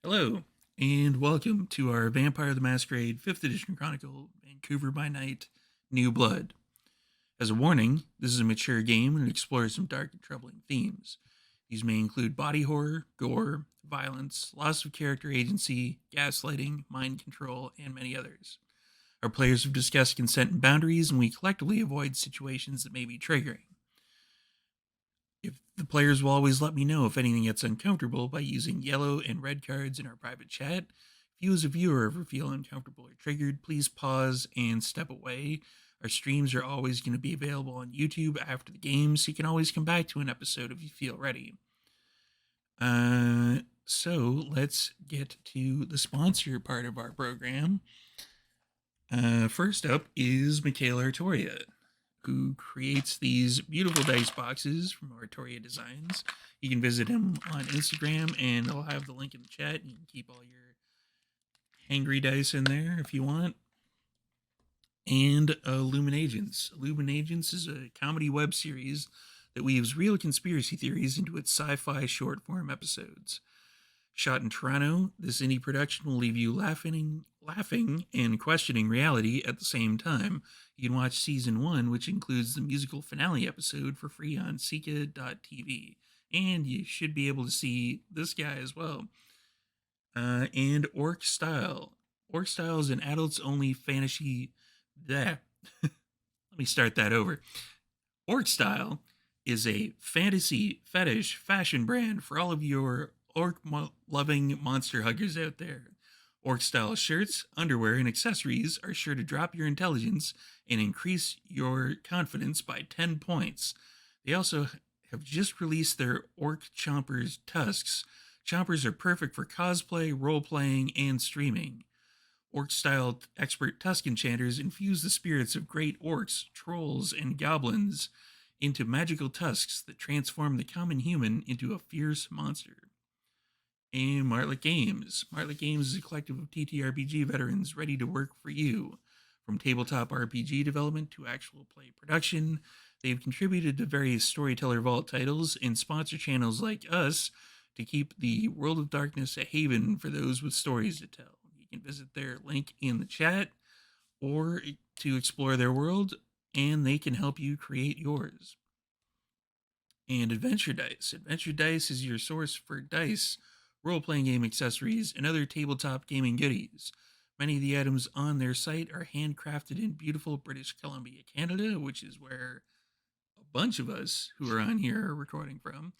Hello, and welcome to our Vampire the Masquerade 5th Edition Chronicle, Vancouver by Night, New Blood. As a warning, this is a mature game and it explores some dark and troubling themes. These may include body horror, gore, violence, loss of character agency, gaslighting, mind control, and many others. Our players have discussed consent and boundaries, and we collectively avoid situations that may be triggering. If the players will always let me know if anything gets uncomfortable by using yellow and red cards in our private chat. If you as a viewer ever feel uncomfortable or triggered, please pause and step away. Our streams are always going to be available on YouTube after the game, so you can always come back to an episode if you feel ready. So let's get to the sponsor part of our program. First up is Michaela Artoria, who creates these beautiful dice boxes from Artoria Designs. You can visit him on Instagram, and I'll have the link in the chat. You can keep all your hangry dice in there if you want. And Illuminagents. Illuminagents is a comedy web series that weaves real conspiracy theories into its sci-fi short-form episodes. Shot in Toronto, this indie production will leave you laughing and questioning reality at the same time. You can watch season 1, which includes the musical finale episode, for free on Sika.tv. And you should be able to see this guy as well. And Orc Style. Orc Style is an adults-only fantasy... Let me start that over. Orc Style is a fantasy fetish fashion brand for all of your orc-loving monster huggers out there. Orc-style shirts, underwear, and accessories are sure to drop your intelligence and increase your confidence by 10 points. They also have just released their Orc Chompers Tusks. Chompers are perfect for cosplay, role-playing, and streaming. Orc-style expert tusk enchanters infuse the spirits of great orcs, trolls, and goblins into magical tusks that transform the common human into a fierce monster. And Martlet Games. Martlet Games is a collective of TTRPG veterans ready to work for you. From tabletop RPG development to actual play production, they've contributed to various Storyteller Vault titles and sponsor channels like us to keep the World of Darkness a haven for those with stories to tell. You can visit their link in the chat or to explore their world, and they can help you create yours. And Adventure Dice. Adventure Dice is your source for dice, role-playing game accessories, and other tabletop gaming goodies. Many of the items on their site are handcrafted in beautiful British Columbia, Canada, which is where a bunch of us who are on here are recording from.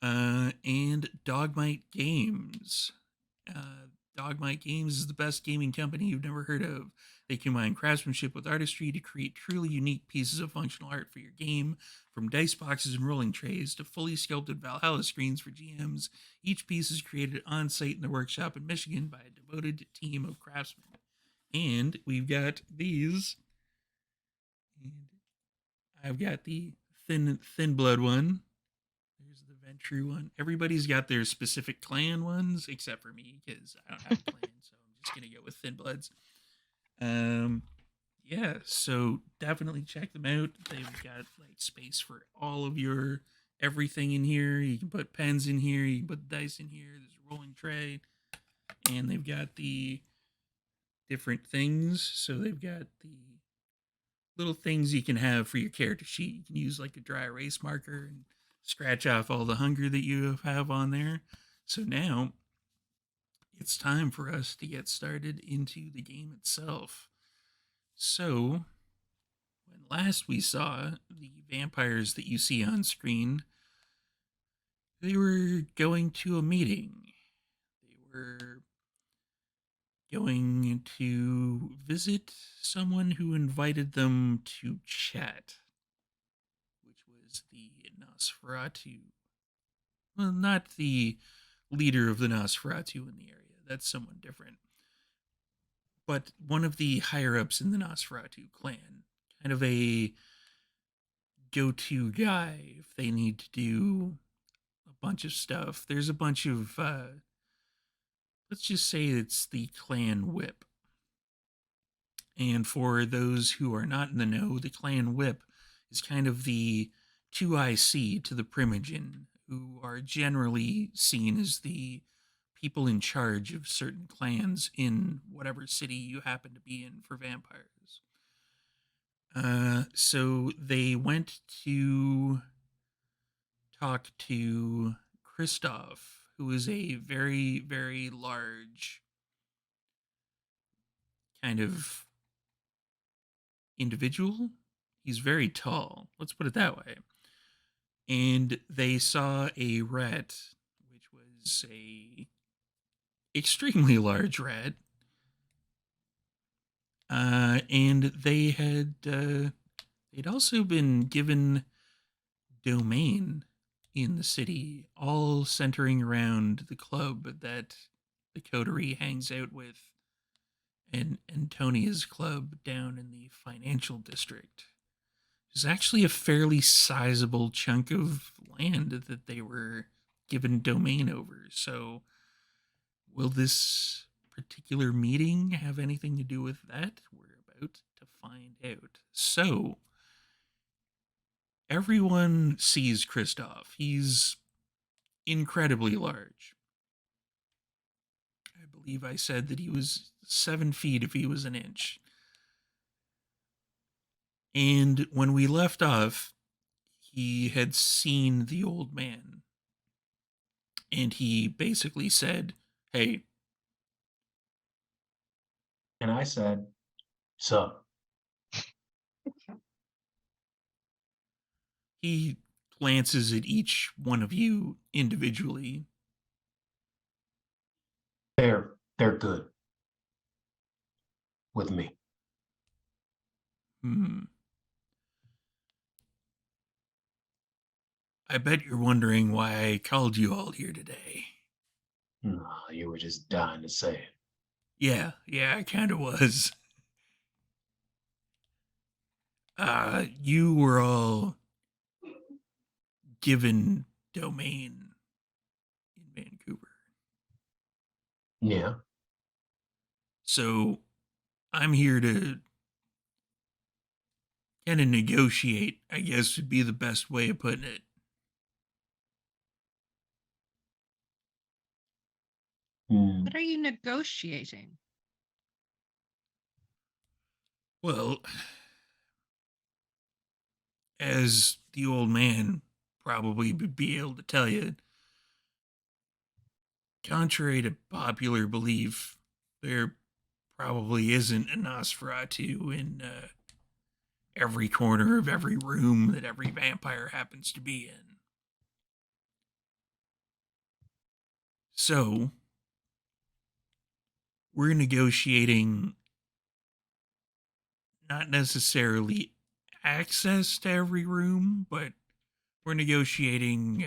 And Dogmite Games. Dogmite Games is the best gaming company you've never heard of. They combine craftsmanship with artistry to create truly unique pieces of functional art for your game, from dice boxes and rolling trays to fully sculpted Valhalla screens for GMs. Each piece is created on site in the workshop in Michigan by a devoted team of craftsmen. And we've got these. And I've got the thin blood one. There's the Ventru one. Everybody's got their specific clan ones, except for me, because I don't have a clan, so I'm just gonna go with Thin Bloods. Yeah, so definitely check them out. They've got like space for all of your everything in here. You can put pens in here, you can put dice in here. There's a rolling tray, and they've got the different things. So they've got the little things you can have for your character sheet. You can use like a dry erase marker and scratch off all the hunger that you have on there. So now it's time for us to get started into the game itself. So, when last we saw the vampires that you see on screen, they were going to a meeting. They were going to visit someone who invited them to chat, which was the Nosferatu. Well, not the leader of the Nosferatu in the area. That's someone different. But one of the higher ups in the Nosferatu clan, kind of a go-to guy if they need to do a bunch of stuff. There's a bunch of, let's just say it's the clan whip. And for those who are not in the know, the clan whip is kind of the 2IC to the Primogen, who are generally seen as the people in charge of certain clans in whatever city you happen to be in for vampires. So they went to talk to Christoph, who is a very, very large kind of individual. He's very tall, let's put it that way. And they saw a rat, which was a extremely large rat. And they'd also been given domain in the city, all centering around the club that the coterie hangs out with, and Antonia's club down in the financial district. It's actually a fairly sizable chunk of land that they were given domain over. So, will this particular meeting have anything to do with that? We're about to find out. So, everyone sees Christoph. He's incredibly large. I believe I said that he was 7 feet if he was an inch. And when we left off, he had seen the old man. And he basically said, "Hey." And I said, "So." He glances at each one of you individually. They're good with me. I bet you're wondering why I called you all here today. No, you were just dying to say it. Yeah, I kind of was. You were all given domain in Vancouver. Yeah. So I'm here to kind of negotiate, I guess would be the best way of putting it. What are you negotiating? Well, as the old man probably would be able to tell you, contrary to popular belief, there probably isn't a Nosferatu in every corner of every room that every vampire happens to be in. So, we're negotiating not necessarily access to every room, but we're negotiating,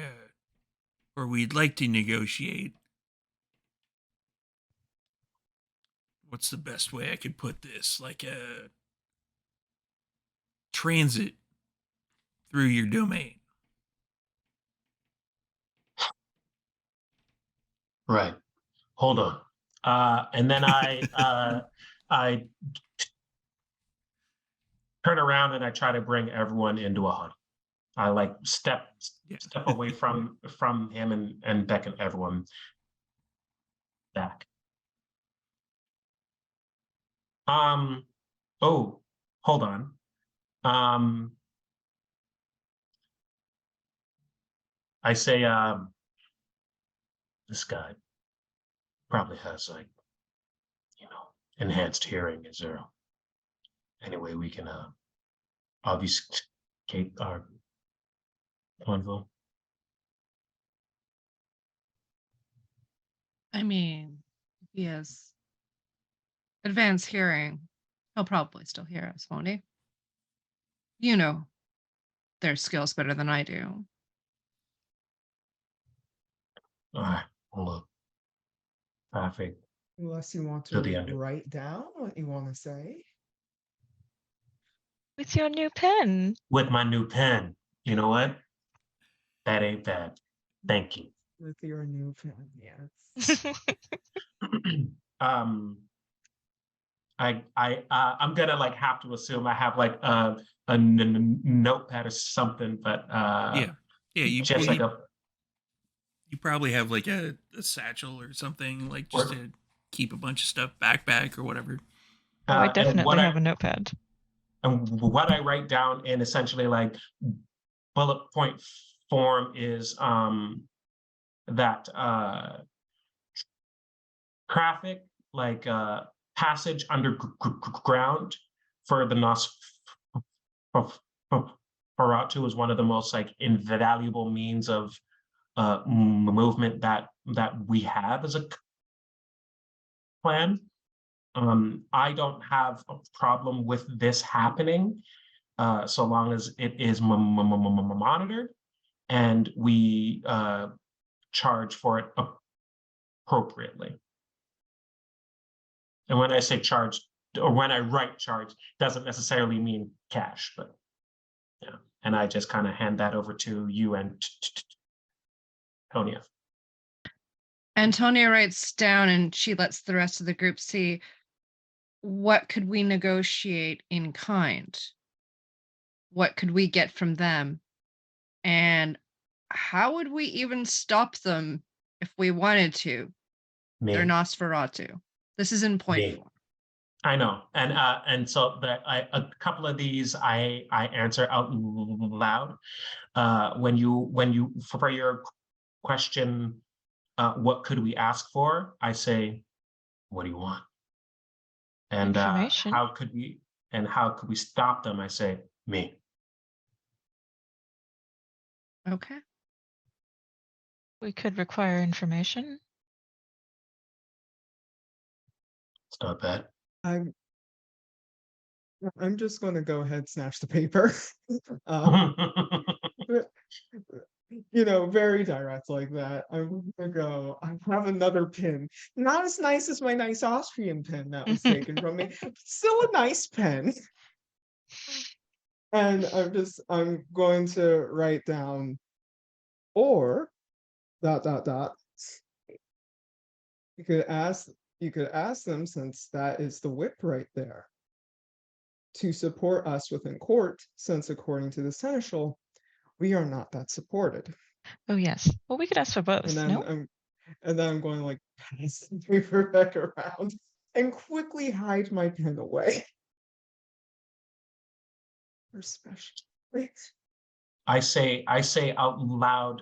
or we'd like to negotiate. What's the best way I could put this? Like a transit through your domain. Right. Hold on. And then I turn around and I try to bring everyone into a huddle. I like step away from him and beckon everyone back. Oh, hold on. I say, this guy probably has, like, enhanced hearing. Is there any way we can obfuscate our convo? I mean, if he has advanced hearing, he'll probably still hear us, won't he? You know their skills better than I do. All right, hold up. Traffic. Unless you want To the to end. write down what you want to say. With your new pen. With my new pen. You know what? That ain't bad. Thank you. With your new pen, yes. I'm gonna like have to assume I have like a notepad or something, but yeah, just like a. you probably have like a a satchel or something, like just Or- to keep a bunch of stuff, backpack or whatever. Oh, I and definitely what have a notepad. and what I write down in essentially like bullet point form is that traffic, like passage underground for the Nosferatu is one of the most like invaluable means of movement that we have as a clan. I don't have a problem with this happening so long as it is monitored and we charge for it appropriately. And when I say charge, or when I write charge, doesn't necessarily mean cash, but yeah. And I just kind of hand that over to you and Tonya. Antonia writes down and she lets the rest of the group see what could we negotiate in kind? What could we get from them? And how would we even stop them if we wanted to? Me. They're Nosferatu. This is in point Me. form. I know, and so that a couple of these I answer out loud. When you for your question, what could we ask for? I say, what do you want? And Information. how could we stop them? I say, me. Okay. We could require information. It's not bad. I'm just going to go ahead and snatch the paper. Um, very direct like that. I'm gonna go. I have another pin, not as nice as my nice Austrian pin that was taken from me, but still a nice pen. And I'm going to write down, or ... You could ask them, since that is the whip right there, to support us within court, since according to the seneschal, we are not that supported. Oh yes. Well, we could ask for both. And then No. I'm going to like pass the paper back around and quickly hide my pen away. For special. I say out loud,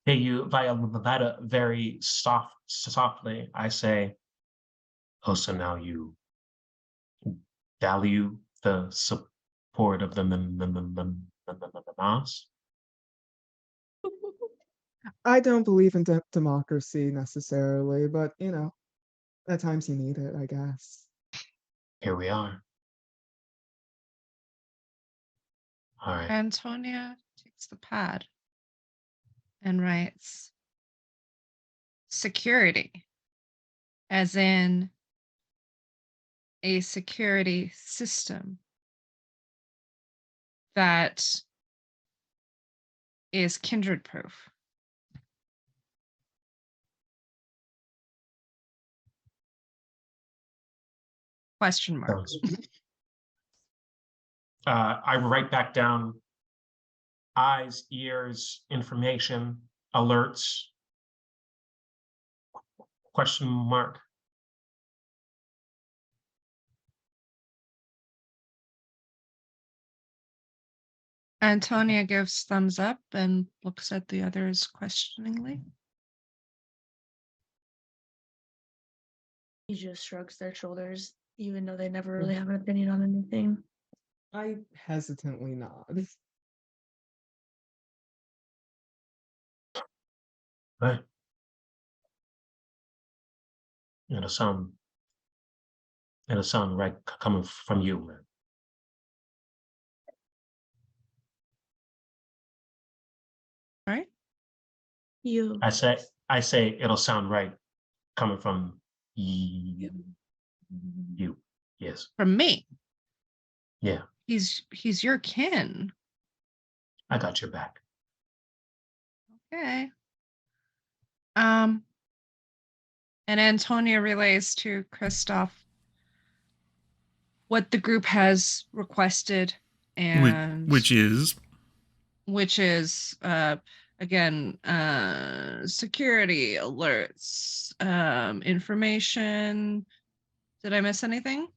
hey, you via letter very softly. I say, oh, so now you value the support of the mass? I don't believe in democracy necessarily, but at times you need it, I guess. Here we are. All right. Antonia takes the pad and writes security, as in a security system that is kindred proof. Question mark. I write back down eyes, ears, information, alerts, question mark. Antonia gives thumbs up and looks at the others questioningly. He just shrugs their shoulders, even though they never really have an opinion on anything. I hesitantly nod. Right. It'll sound right coming from you, man. Right? You. I say it'll sound right coming from you. Yes. From me. Yeah, He's your kin. I got your back. Okay. And Antonia relays to Christoph what the group has requested, and Which is which is again, security alerts, information. Did I miss anything?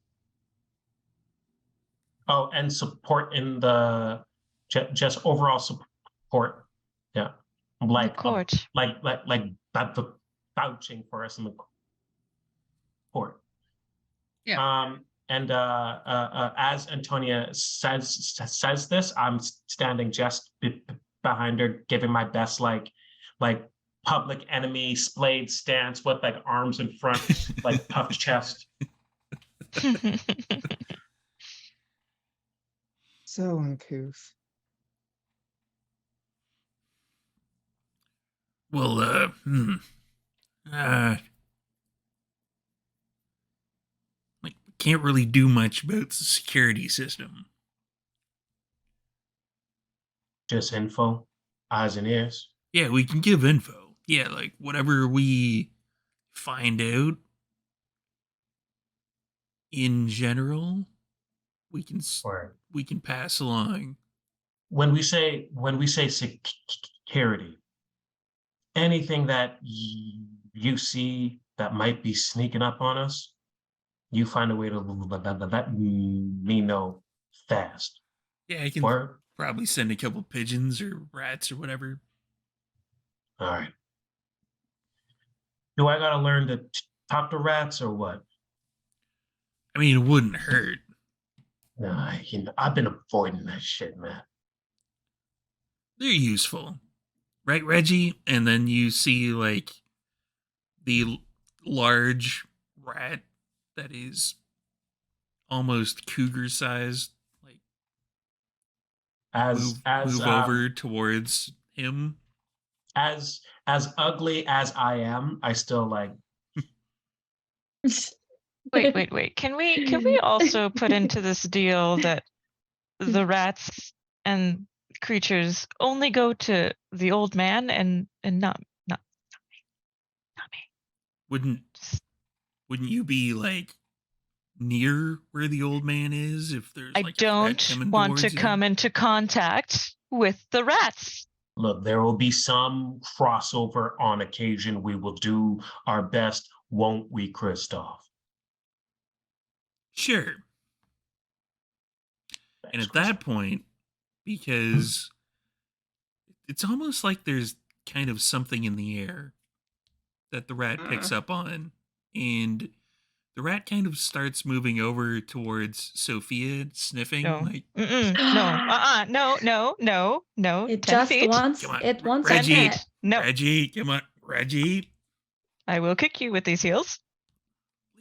Oh, and support in the just overall support. Yeah, like court. like the vouching for us in the court. Yeah. And as Antonia says this, I'm standing just behind her, giving my best like public enemy splayed stance with like arms in front, like puffed chest. So uncouth. Well, like can't really do much about the security system. Just info, eyes and ears. Yeah, we can give info. Yeah, like whatever we find out in general, we can Or we can pass along. when we say security, anything that you see that might be sneaking up on us, you find a way to let me know fast. Yeah, I can Or probably send a couple pigeons or rats or whatever. all right. Do I gotta learn to talk to rats or what? I mean, it wouldn't hurt. Nah, I've been avoiding that shit, man. They're useful, right, Reggie? And then you see like the large rat that is almost cougar sized, like As move over towards him. as ugly as I am, I still like. Wait. Can we also put into this deal that the rats and creatures only go to the old man and not me. Wouldn't you be like near where the old man is if there's I like a threat don't coming want to towards you? come into contact with the rats. Look, there will be some crossover on occasion. We will do our best, won't we, Christoph? Sure. And Thanks, at that point, because it's almost like there's kind of something in the air that the rat picks up on, and the rat kind of starts moving over towards Sophia, sniffing. No. Like, No. It 10 just feet. wants come on, it wants Reggie. a pet. No. Reggie, come on, Reggie, I will kick you with these heels.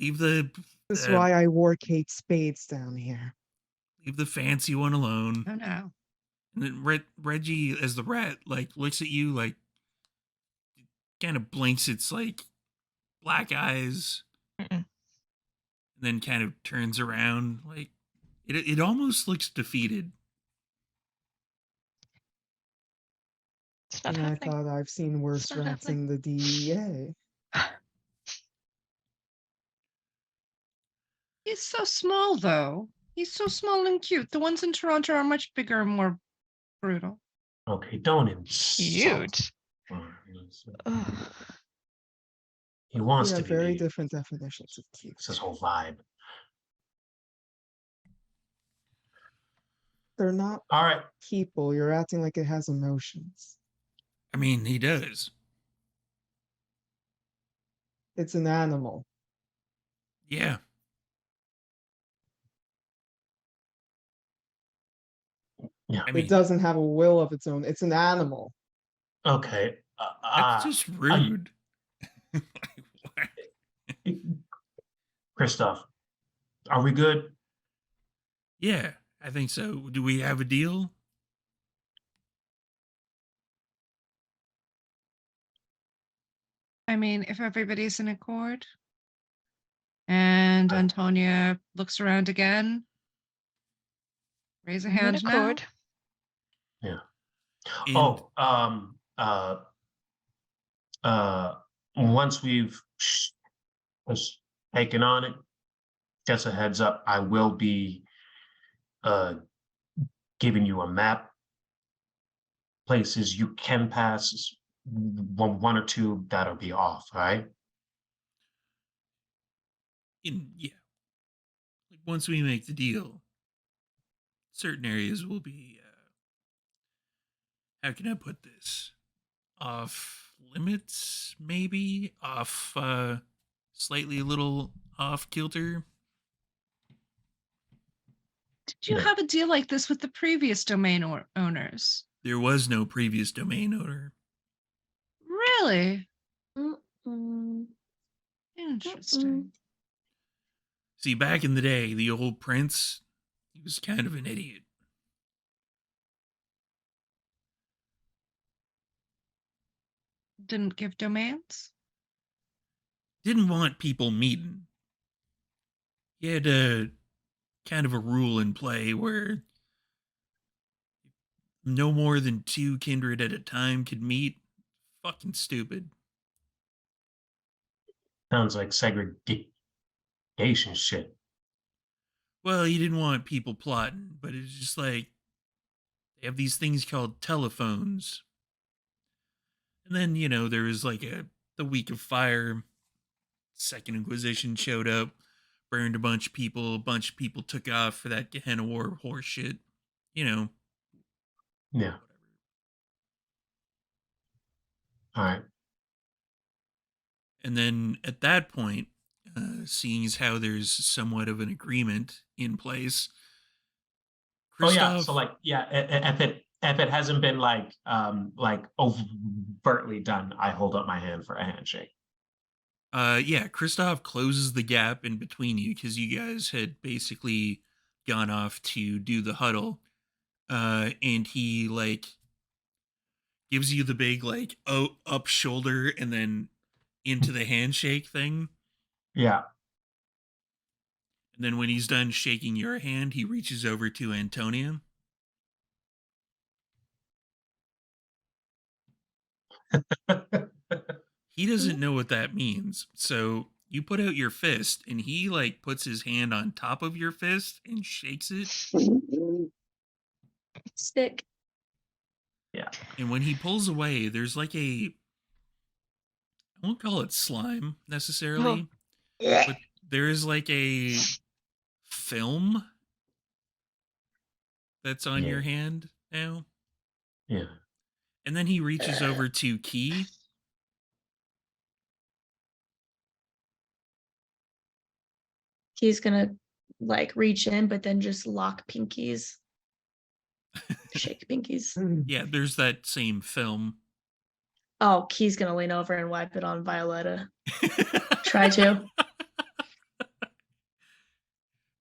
leave the This is why I wore Kate Spades down here. leave the fancy one alone. Oh no. And then Reggie, as the rat, like looks at you, like kind of blinks its like black eyes, and then kind of turns around. Like it almost looks defeated. It's not And I happening. thought I've seen worse It's not rats happening. in the DEA. He's so small though. He's so small and cute. The ones in Toronto are much bigger and more brutal. Okay, don't insult. Cute. He wants We to have be very the, different definitions of cute. it's his whole vibe. They're not All right, people. You're acting like it has emotions. I mean, he does. It's an animal. Yeah. yeah, I mean, It doesn't have a will of its own. It's an animal. okay. that's just rude. Christoph, are we good? Yeah, I think so. Do we have a deal? I mean, if everybody's in accord. And Antonia looks around again. Raise a I'm in hand now. accord. Yeah. And Once we've taken on it, just a heads up, I will be giving you a map places you can pass one or two that'll be off, right? Yeah, like once we make the deal, certain areas will be. How can I put this? Off limits, maybe off. Slightly a little off kilter. Did you Yeah. have a deal like this with the previous domain owners? There was no previous domain owner. Really? Mm-mm. Interesting. See, back in the day, the old prince, he was kind of an idiot. Didn't give domains? Didn't want people meeting. He had a kind of a rule in play where no more than 2 kindred at a time could meet. Fucking stupid. Sounds like segregation shit. Well, he didn't want people plotting, but it's just like they have these things called telephones. And then, there was like the week of fire. Second Inquisition showed up, burned a bunch of people took off for that Gehenna War horse shit. Yeah. Whatever. All right. And then at that point, seeing as how there's somewhat of an agreement in place, Christoph, So like, if it hasn't been like overtly done, I hold up my hand for a handshake. Christoph closes the gap in between you because you guys had basically gone off to do the huddle. And he like gives you the big like up shoulder and then into the handshake thing. Yeah. And then when he's done shaking your hand, he reaches over to Antonia. He doesn't know what that means. So you put out your fist and he like puts his hand on top of your fist and shakes it. Stick. Yeah. And when he pulls away, there's like I won't call it slime necessarily, but there is like a film that's on your hand now. Yeah. And then he reaches over to Key. He's gonna like reach in, but then just lock pinkies. Shake pinkies. Yeah, there's that same film. Oh, Key's gonna lean over and wipe it on Violetta. Try to.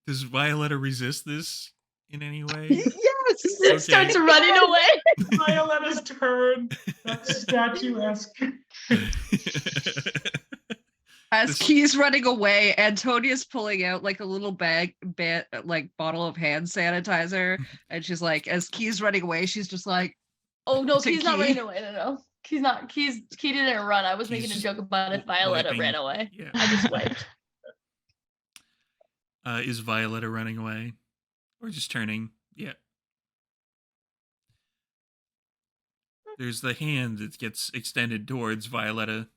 Does Violetta resist this in any way? Yes! Okay. It starts running away. Violetta's turn. That's statuesque. As This- Key's running away, Antonia's pulling out like a little like bottle of hand sanitizer, and she's like, as Key's running away, she's just like, Oh no, To Key's not Key. running away. No. Key's not. Key didn't run. I was Key's making a joke about if Violetta wiping- ran away. Yeah. I just wiped. Is Violetta running away? Or just turning? Yeah. There's the hand that gets extended towards Violetta.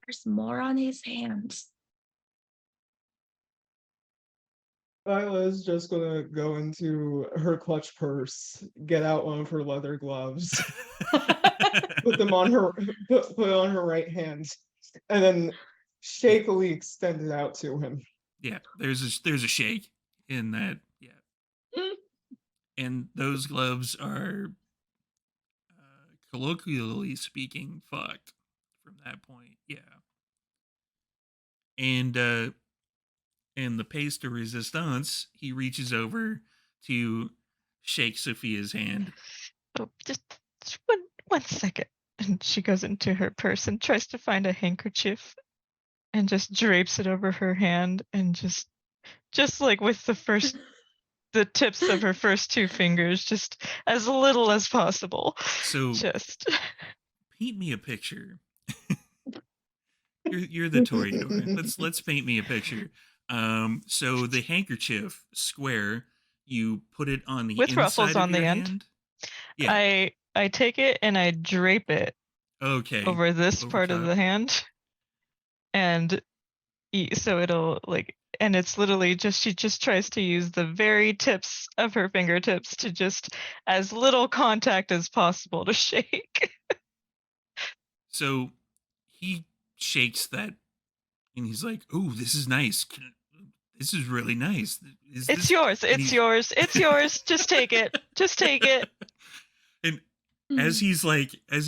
There's more on his hands. Viola's just gonna go into her clutch purse, get out one of her leather gloves, put them on her put on her right hand, and then shakily extend it out to him. Yeah, there's a shake in that. Yeah, and those gloves are, colloquially speaking, fucked from that point. Yeah, and the pace de resistance, he reaches over to shake Sophia's hand. Oh, just one second. And she goes into her purse and tries to find a handkerchief and just drapes it over her hand and just like with the tips of her first 2 fingers, just as little as possible. So Just paint me a picture. You're the Toreador. Let's paint me a picture. So the handkerchief square, you put it on the With ruffles inside of on the your end. hand. Yeah. I take it and I drape it Okay. over this Over part of top. the hand, and so it'll like, and it's literally just, she just tries to use the very tips of her fingertips to just as little contact as possible to shake. So he shakes that, and he's like, "Oh, this is nice. This is really nice. Is It's this?" yours. and It's he- yours. It's yours. Just take it. Just take it. And Mm. as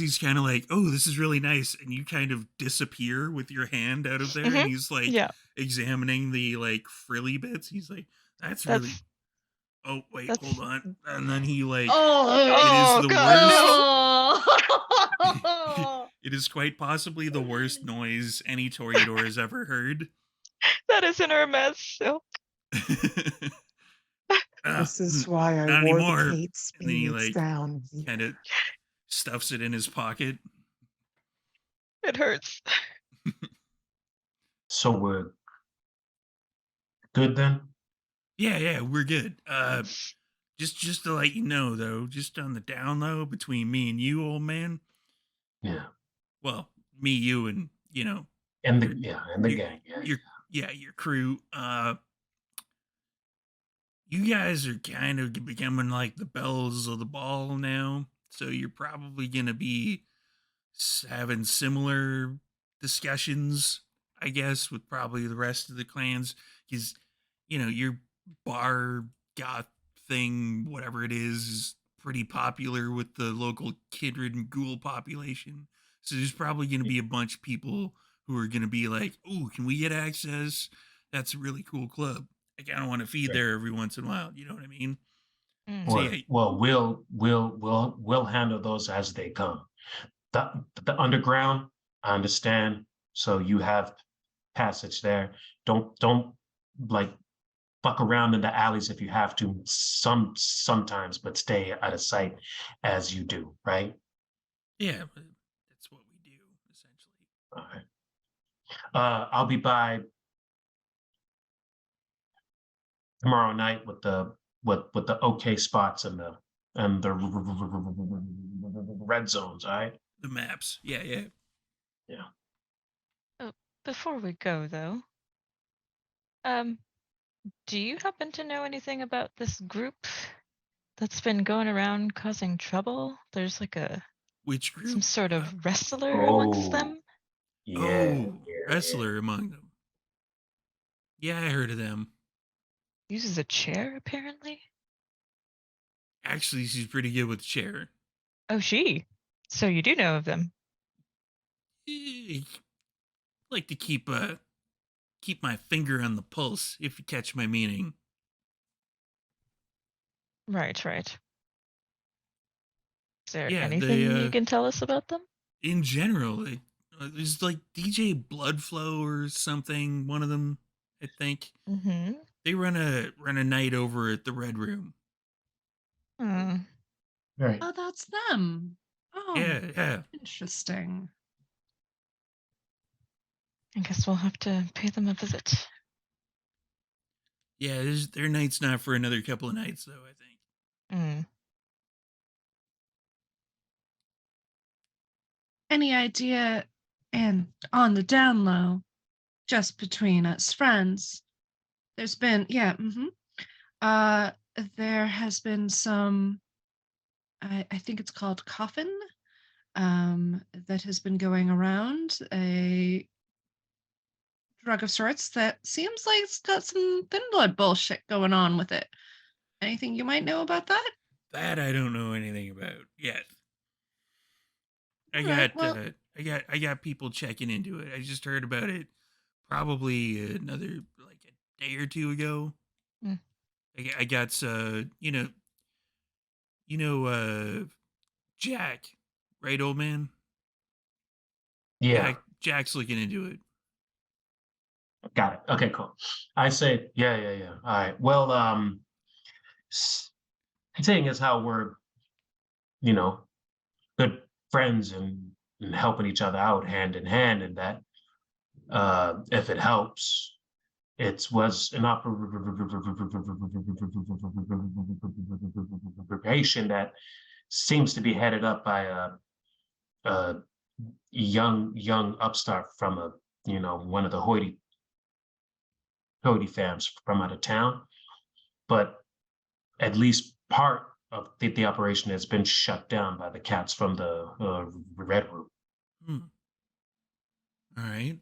he's kind of like, "Oh, this is really nice," and you kind of disappear with your hand out of there, Mhm. and he's like Yeah. examining the like frilly bits. He's like, "That's really." That's Oh wait, that's hold on. And then he like, Oh, the God, worst. no. It is quite possibly the worst noise any toreador has ever heard. that is in her mess. So This is why I not wore anymore. the Kate And then he Spades like down. kind of stuffs it in his pocket. it hurts. So we're good then? Yeah, we're good. Just to let you know though, just on the down low between me and you, old man. Yeah. Well, me, you, and And the Your- and the your- gang. Yeah. your crew. You guys are kind of becoming like the bells of the ball now, so you're probably gonna be having similar discussions, I guess, with probably the rest of the clans, because your bar goth thing, whatever it is pretty popular with the local kindred and ghoul population. So there's probably going to be a bunch of people who are going to be like, "Oh, can we get access? That's a really cool club. I kind of want to feed Right. there every once in a while." You know what I mean? Mm. So, Well, yeah. we'll handle those as they come. The underground, I understand. So you have passage there. Don't like fuck around in the alleys if you have to sometimes, but stay out of sight as you do, right? Yeah, but that's what we do essentially. All right. I'll be by tomorrow night with the okay spots and the red zones, all right? The maps. Yeah. Before we go though, do you happen to know anything about this group that's been going around causing trouble? There's like Which group? some sort of wrestler amongst Oh, them. yeah. Wrestler among them. Yeah, I heard of them. Uses a chair apparently. Actually, she's pretty good with the chair. Oh, she. So you do know of them. Like to keep my finger on the pulse, if you catch my meaning. Right. Is there Yeah, anything you can tell us about them? In general, there's like DJ Bloodflow or something. One of them, I think. Mm-hmm. They run a night over at the Red Room. Right. Oh, that's them. Oh, Yeah. interesting. I guess we'll have to pay them a visit. Yeah, their night's not for another couple of nights, though, I think. Mm. Any idea, and on the down low, just between us friends, there's been, there has been some, I think it's called Coffin, that has been going around, a drug of sorts that seems like it's got some thin blood bullshit going on with it. Anything you might know about that? That I don't know anything about yet. Alright, well- I got people checking into it. I just heard about it probably another like a day or two ago. Mm. I got Jack, right, old man? Yeah. Jack's looking into it. Got it. Okay, cool. I say, yeah. All right. Well, seeing as how we're, good friends and helping each other out hand in hand, and that, if it helps, it was an operation that seems to be headed up by a young upstart from one of the hoity fams from out of town, but at least part of the operation has been shut down by the cats from the Red Room. Hmm. All right.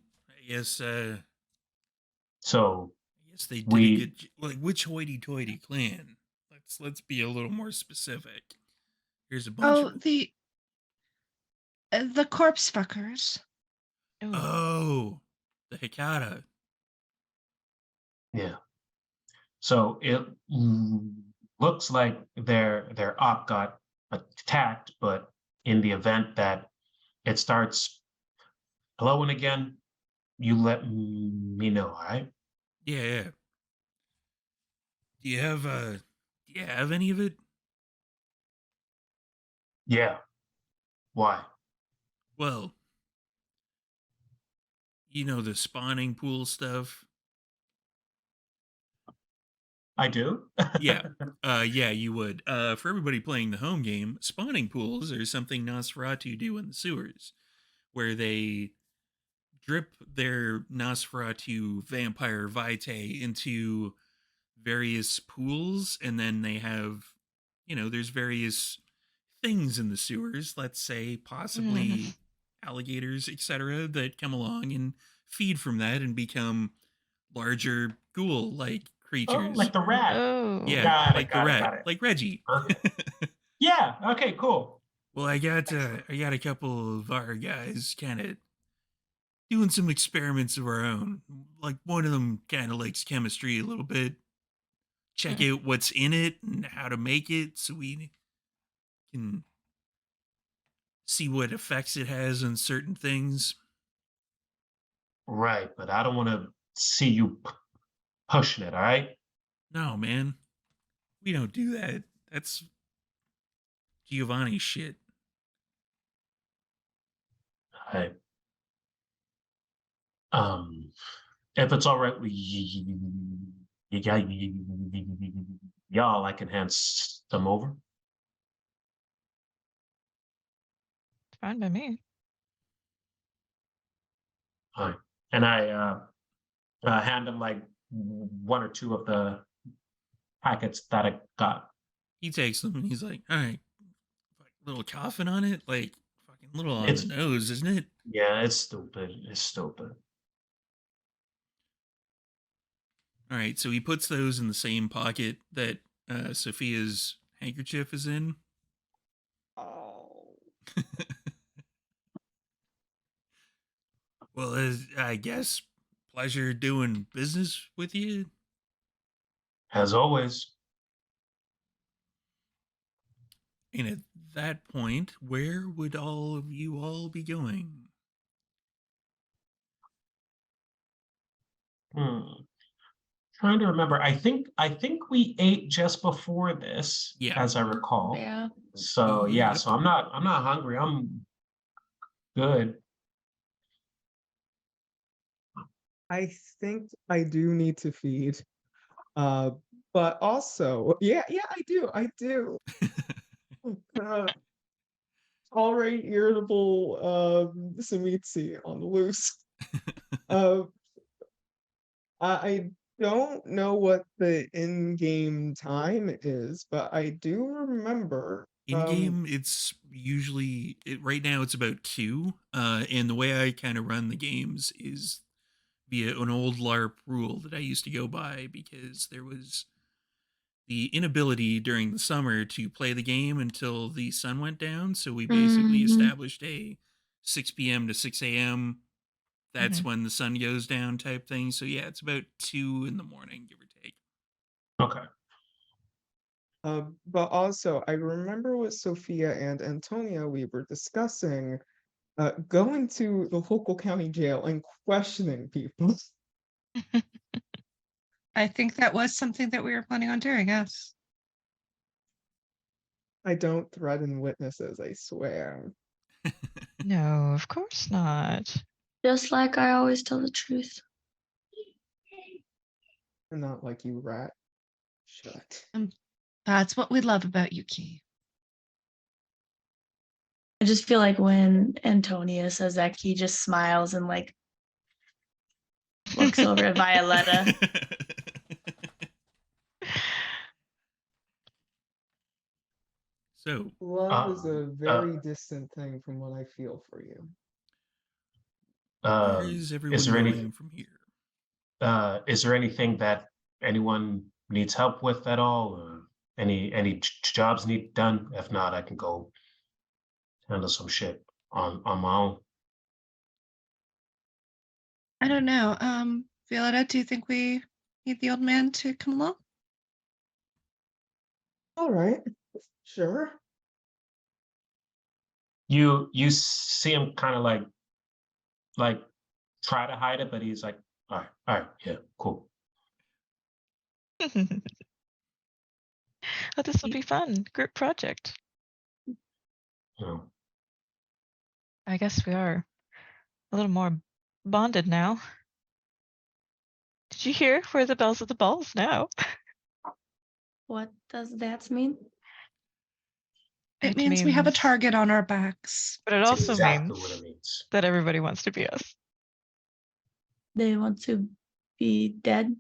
So I guess they did a we good like which hoity-toity clan? Let's be a little more specific. Here's a bunch Oh, of the corpse fuckers. Ooh. Oh, the Hikata. yeah. So it looks like their op got attacked, but in the event that it starts glowing again, you let me know, all right? Yeah, yeah. Do you have any of it? Yeah. Why? Well, you know the spawning pool stuff. I do? Yeah. Yeah, you would. For everybody playing the home game, spawning pools are something Nosferatu do in the sewers, where they drip their Nosferatu vampire vitae into various pools, and then they have, there's various things in the sewers, let's say possibly alligators, etc., that come along and feed from that and become larger ghoul like Oh, creatures. like the rat. Oh. Yeah, Got like it, the got it, rat, got it. like Reggie. Perfect. Yeah, okay, cool. Well, I got a couple of our guys kind of doing some experiments of our own. Like one of them kind of likes chemistry a little bit. Check out what's in it and how to make it, so we can see what effects it has on certain things. Right, but I don't want to see you pushing it, all right? No, man, we don't do that. That's Giovanni shit. All right. If it's all right with y'all, I can hand some over. Fine by me. All right. And I hand him like one or two of the packets that I got. He takes them and he's like, all right, little coffin on it, like fucking little on It's the nose, isn't it? Yeah, it's stupid. It's stupid. All right, so he puts those in the same pocket that Sophia's handkerchief is in. Oh. Well, I guess pleasure doing business with you. As always. And at that point, where would all of you all be going? Trying to remember. I think we ate just before this, Yeah. as I recall. Yeah. So Yep. so I'm not hungry. I'm good. I think I do need to feed. But also, yeah, I do. Already irritable Samitsi on the loose. Uh, I don't know what the in-game time is, but I do remember In game, it's usually right now. It's about 2. And the way I kind of run the games is via an old LARP rule that I used to go by, because there was the inability during the summer to play the game until the sun went down. So we basically Mhm. established a 6 p.m. to 6 a.m. That's Mhm. when the sun goes down type thing. So yeah, it's about 2 in the morning, give or take. Okay. But also, I remember with Sophia and Antonia, we were discussing going to the local county jail and questioning people. I think that was something that we were planning on doing, yes. I don't threaten witnesses, I swear. No, of course not. Just like I always tell the truth. And not like you rat. Shut. That's what we love about you, Key. I just feel like when Antonia says that, he just smiles and like looks over at Violetta. So, Love is a Uh, very distant thing from what I feel for you. where is everyone there going from here? is there anything that anyone needs help with at all? Or any jobs need done? If not, I can go handle some shit on my own. I don't know. Violetta, do you think we need the old man to come along? All right, sure. You see him kind of like try to hide it, but he's like, all right, yeah, cool. Oh, this will be fun. Group project. You know, I guess we are a little more bonded now. Did you hear? We're the bells of the balls now. What does that mean? It means we have a means- target on our backs. But it that's also exactly means what it means. that everybody wants to be us. They want to be dead.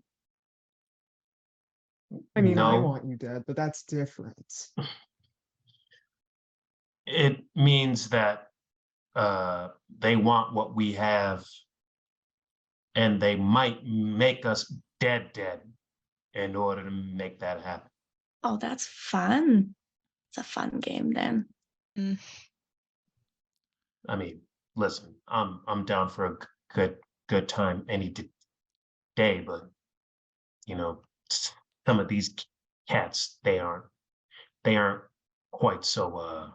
I mean, I No. want you dead, but that's different. It means that they want what we have, and they might make us dead in order to make that happen. Oh, that's fun. It's a fun game then. I mean, listen, I'm down for a good time any day, but you know, some of these cats, they aren't quite so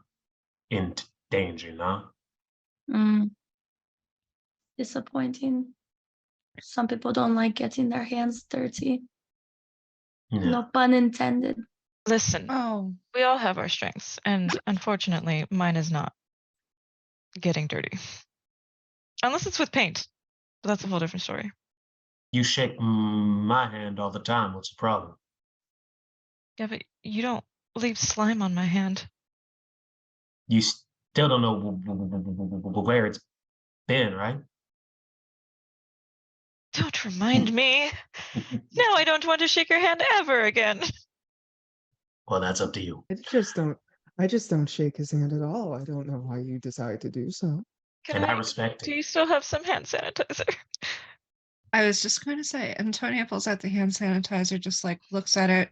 in danger, no? Mm. Disappointing. Some people don't like getting their hands dirty. Yeah. No pun intended. Listen, Oh, we all have our strengths, and unfortunately, mine is not getting dirty. Unless it's with paint. But that's a whole different story. You shake my hand all the time. What's the problem? Yeah, but you don't leave slime on my hand. You still don't know where it's been, right? Don't remind me. Now I don't want to shake your hand ever again. Well, that's up to you. I just don't shake his hand at all. I don't know why you decide to do so. And I respect Do it. you still have some hand sanitizer? I was just going to say, Antonia pulls out the hand sanitizer, just like looks at her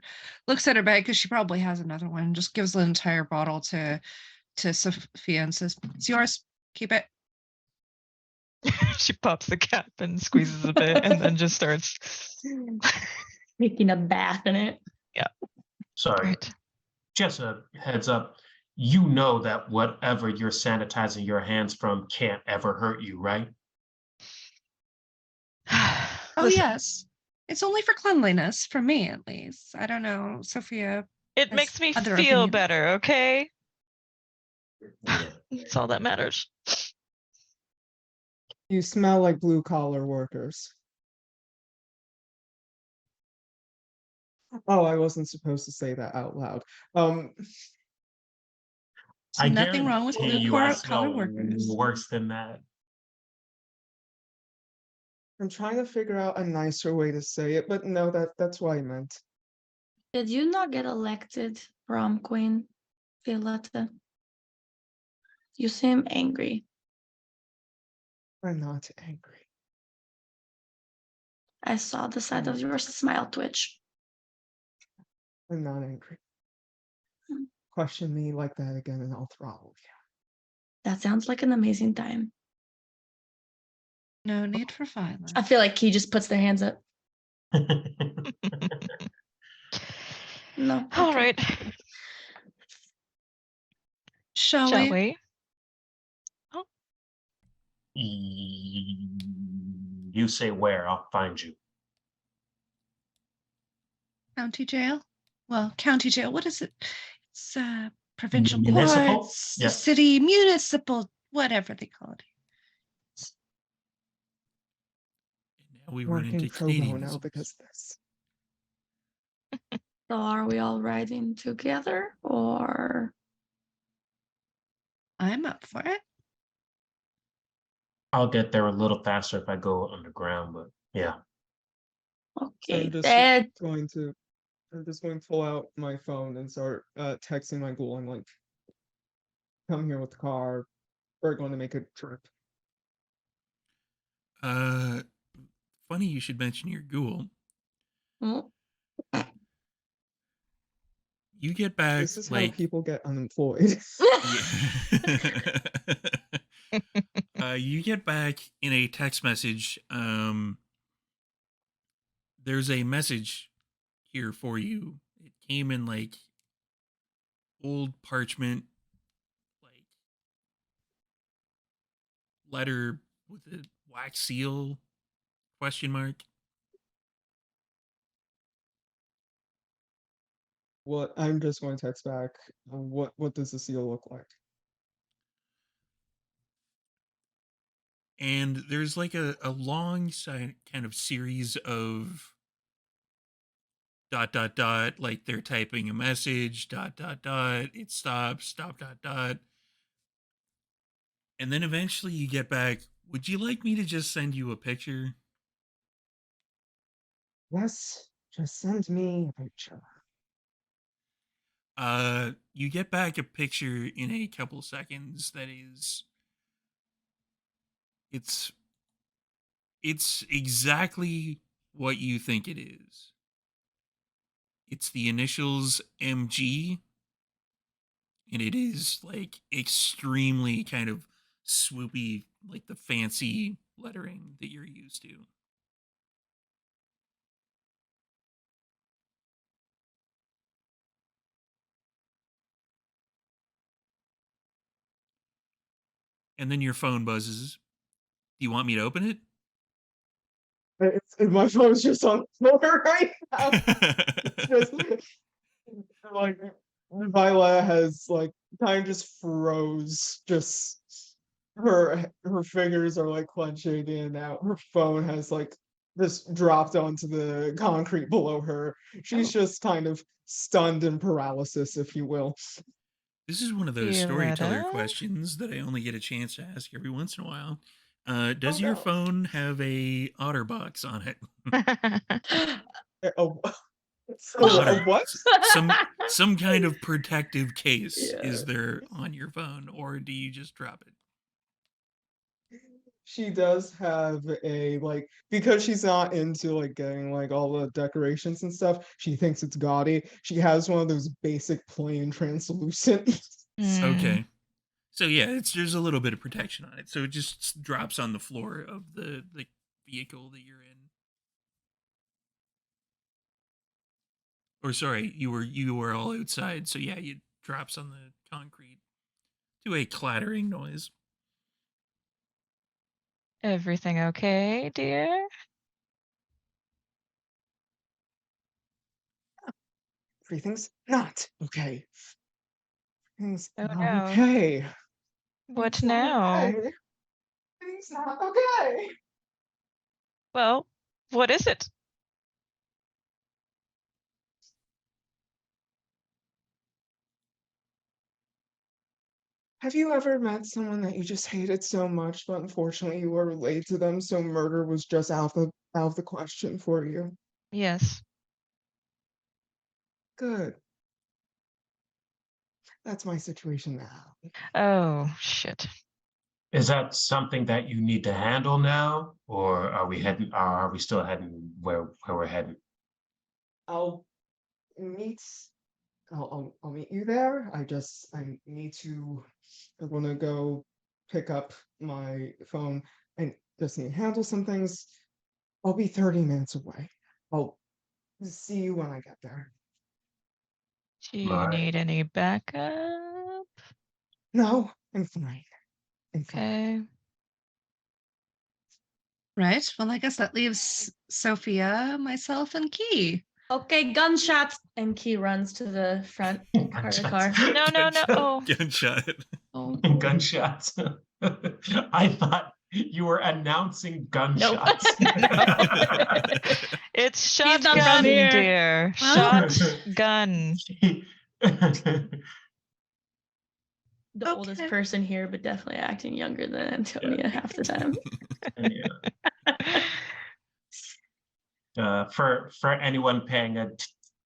bag because she probably has another one. Just gives the entire bottle to Sophia and says, "It's yours. Keep it." She pops the cap and squeezes a bit and then just starts. Taking a bath in it. Sorry, Right. just a heads up. You know that whatever you're sanitizing your hands from can't ever hurt you, right? Oh, Listen, yes. It's only for cleanliness, for me at least. I don't know, Sophia. it has makes me other feel opinions. better, okay? Yeah. That's all that matters. You smell like blue collar workers. Oh, I wasn't supposed to say that out loud. So nothing wrong with guarantee blue you I collar smell workers. worse than that. I'm trying to figure out a nicer way to say it, but no, that's what I meant. Did you not get elected prom queen, Violetta? You seem angry. I'm not angry. I saw the side of your smile twitch. I'm not angry. Hmm. Question me like that again and I'll throttle you. That sounds like an amazing time. No need for violence. I feel like he just puts their hands up. No. All okay. right. Shall Shall we? we? You say where, I'll find you. County jail? Well, county jail. What is it? It's provincial Municipal? courts, Yeah. city, municipal, whatever they call it. And now we run Working into pro Canadianisms. bono because of this. So are we all riding together or? I'm up for it. I'll get there a little faster if I go underground, but yeah. Okay, I'm just that going to pull out my phone and start texting my ghoul. I'm like, come here with the car. We're going to make a trip. Funny you should mention your ghoul. mm, You get back This is how like people get unemployed. yeah. You get back in a text message. There's a message here for you. It came in like old parchment, like letter with a wax seal question mark. What I'm just going to text back. What does the seal look like? And there's like a long kind of series of dot dot, like they're typing a message, dot dot, it stops, stop dot, and then eventually you get back, would you like me to just send you a picture? Yes, just send me a picture. You get back a picture in a couple seconds that is, it's exactly what you think it is. It's the initials MG, and it is like extremely kind of swoopy, like the fancy lettering that you're used to. And then your phone buzzes. Do you want me to open it? My phone's just on the floor right now. It's just like Viola has like time just froze. Just her fingers are like clenching in and out. Her phone has like just dropped onto the concrete below her. She's just kind of stunned in paralysis, if you will. This is one of those Violetta? storyteller questions that I only get a chance to ask every once in a while. Does Oh, your no. phone have a OtterBox on it? Oh, Otter, what? some kind of protective case Yeah. is there on your phone, or do you just drop it? She does have a like, because she's not into like getting like all the decorations and stuff, she thinks it's gaudy. She has one of those basic plain translucent. Mm. Okay. So yeah, there's a little bit of protection on it. So it just drops on the floor of the vehicle that you're in. Or sorry, you were all outside, so yeah, it drops on the concrete to a clattering noise. Everything okay, dear? Everything's not okay. Everything's Oh, not no. okay. What It's not now? okay. Everything's not okay. Well, what is it? Have you ever met someone that you just hated so much, but unfortunately you were related to them, so murder was just out of the question for you? Yes. Good. That's my situation now. Oh, shit. Is that something that you need to handle now, or are we still heading where we're heading? I'll meet I'll meet you there. I need to I wanna go pick up my phone and just need to handle some things. I'll be 30 minutes away. I'll see you when I get there. Do you Right. need any backup? No, I'm fine. I'm fine. Okay. Right. Well, I guess that leaves Sophia, myself, and Key. Okay, gunshots. And Key runs to the front part of the car. No, no, no. Oh. Gunshot. Oh, Gunshots. I thought You were announcing gunshots. It's not from shotgun, here. dear. Huh? Shotgun. The oldest Okay. person here, but definitely acting younger than Antonia half the time. For anyone paying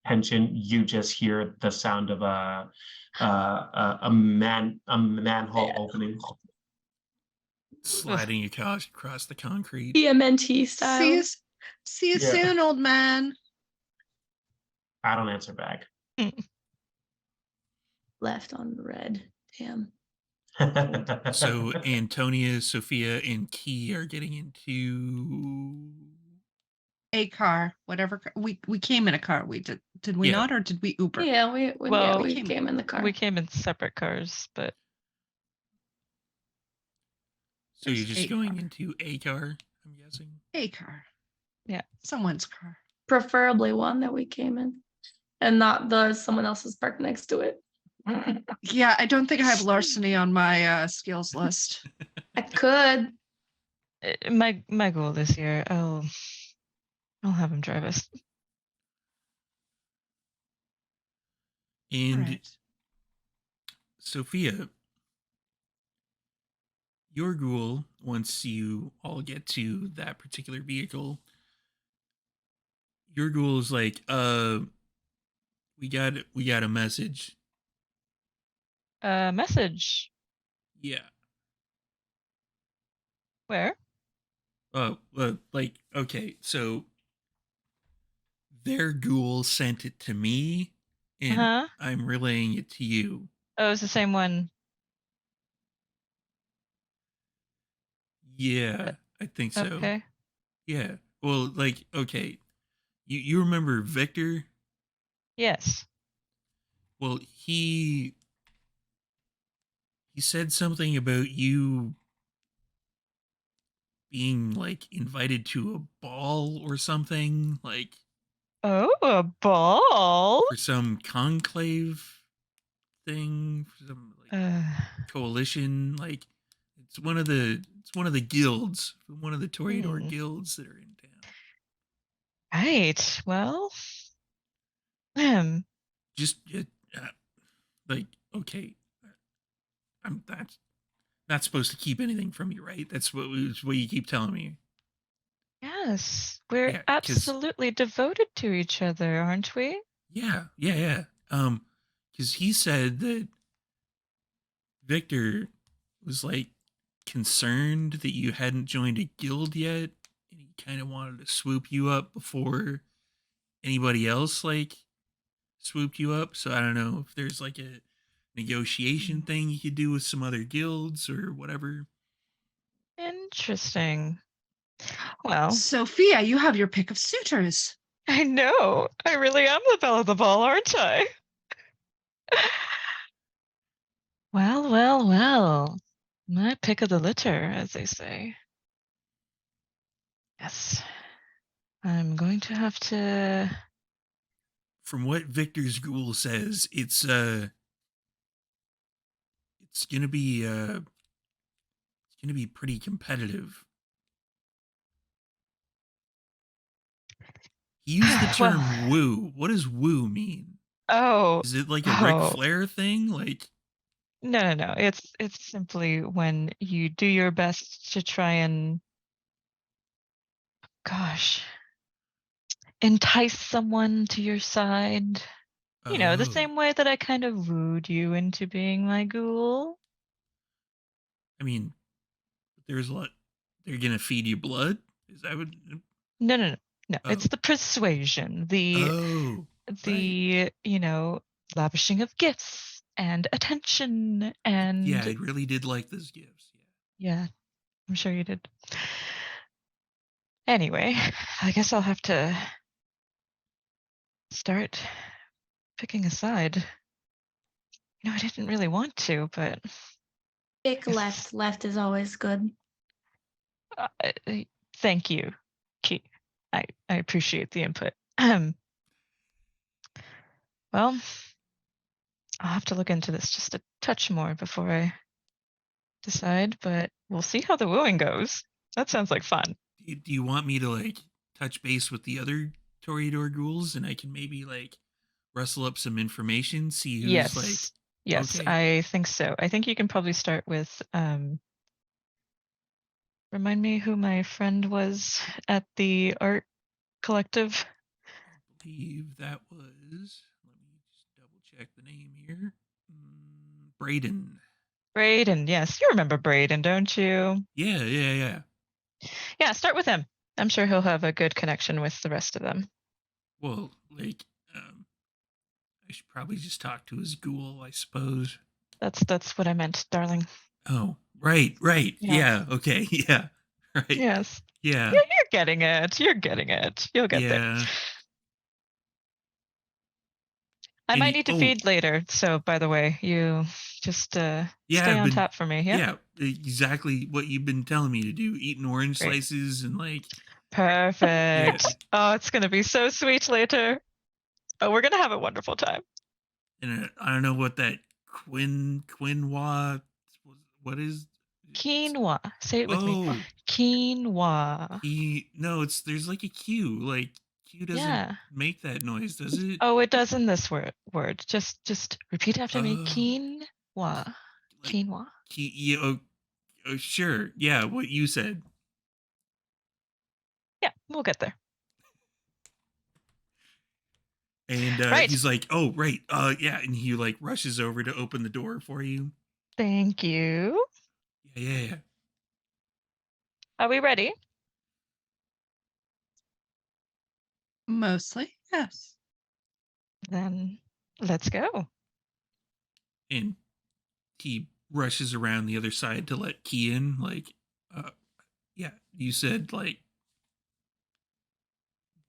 attention, you just hear the sound of a manhole opening. Sliding across the concrete. BMNT style. See you Yeah. soon, old man. I don't answer back. Left on red. Damn. So Antonia, Sophia, and Key are getting into. A car, whatever. We came in a car. We did we Yeah. not, or did we Uber? Yeah, we Well, we we came in the car. We came in separate cars, but So you're There's just a going car. into a car, I'm guessing. A car. Yeah. Someone's car. Preferably one that we came in, and not the someone else's parked next to it. Yeah, I don't think I have larceny on my skills list. I could. my goal this year, I'll have him drive us. And Right. Sophia, your ghoul, once you all get to that particular vehicle, your ghoul is like, we got a message. Message. Yeah. Where? Like, okay, so their ghoul sent it to me, and Uh-huh. I'm relaying it to you. Oh, it's the same one. Yeah, I think so. Okay. Yeah. Well, like, okay, you remember Victor? Yes. Well, he said something about you being like invited to a ball or something, like Oh, a ball. for some conclave thing, for some like coalition. Like it's one of the guilds, one of the Toreador guilds that are in town. Right. Well, Just like, okay, I'm that's not supposed to keep anything from you, right? That's what you keep telling me. yes, we're Yeah, 'cause- absolutely devoted to each other, aren't we? Yeah. Because he said that Victor was like concerned that you hadn't joined a guild yet, and he kind of wanted to swoop you up before anybody else like swooped you up. So I don't know if there's like a negotiation thing you could do with some other guilds or whatever. Interesting. Well, Sophia, you have your pick of suitors. I know. I really am the belle of the ball, aren't I? Well. My pick of the litter, as they say. Yes. I'm going to have to. From what Victor's ghoul says, it's gonna be pretty competitive. He used the term Well- woo. What does woo mean? Oh. Is it like a Ric Flair thing? Like No. It's simply when you do your best to try and, gosh, entice someone to your side. You know, the oh. same way that I kind of wooed you into being my ghoul. I mean, there's a lot. They're gonna feed you blood. Is that what? No. Oh. It's the persuasion, Oh, right. you know, lavishing of gifts and attention and Yeah, I really did like those gifts. yeah, I'm sure you did. Anyway, I guess I'll have to start picking a side. You know, I didn't really want to, but Pick left. Left is always good. thank you, Key. I appreciate the input. Well, I'll have to look into this just a touch more before I decide, but we'll see how the wooing goes. That sounds like fun. Do you want me to like touch base with the other Toreador ghouls and I can maybe like rustle up some information, see who's Yes. like Yes, okay. I think so. I think you can probably start with remind me who my friend was at the art collective. I believe that was, let me just double check the name here. Braden. Braden, yes. You remember Braden, don't you? Yeah. Yeah, start with him. I'm sure he'll have a good connection with the rest of them. Well, like, I should probably just talk to his ghoul, I suppose. That's what I meant, darling. Oh, right. Yeah. Okay, yeah. Right. Yes. Yeah. You're getting it. You're getting it. You'll get there. Yeah. I And might need to oh, feed later, so by the way, you just yeah, stay I've on been, top for me. Yeah. yeah, exactly what you've been telling me to do. Eating orange Great. slices and like, Perfect. Oh, it's gonna be so sweet later. Oh, we're gonna have a wonderful time. and I don't know what that quinoa, what is? Quinoa. Say it with me. Oh, Quinoa. no, there's like a Q. Like Q doesn't Yeah. make that noise, does it? Oh, it does in this word. Just repeat after me. Oh, Quinoa. like Quinoa. yeah, oh, sure. Yeah, what you said. Yeah, we'll get there. And Right. he's like, "Oh, right. Yeah." And he like rushes over to open the door for you. Thank you. Yeah. Are we ready? Mostly, yes. Then let's go. And he rushes around the other side to let Key in. Like, yeah, you said like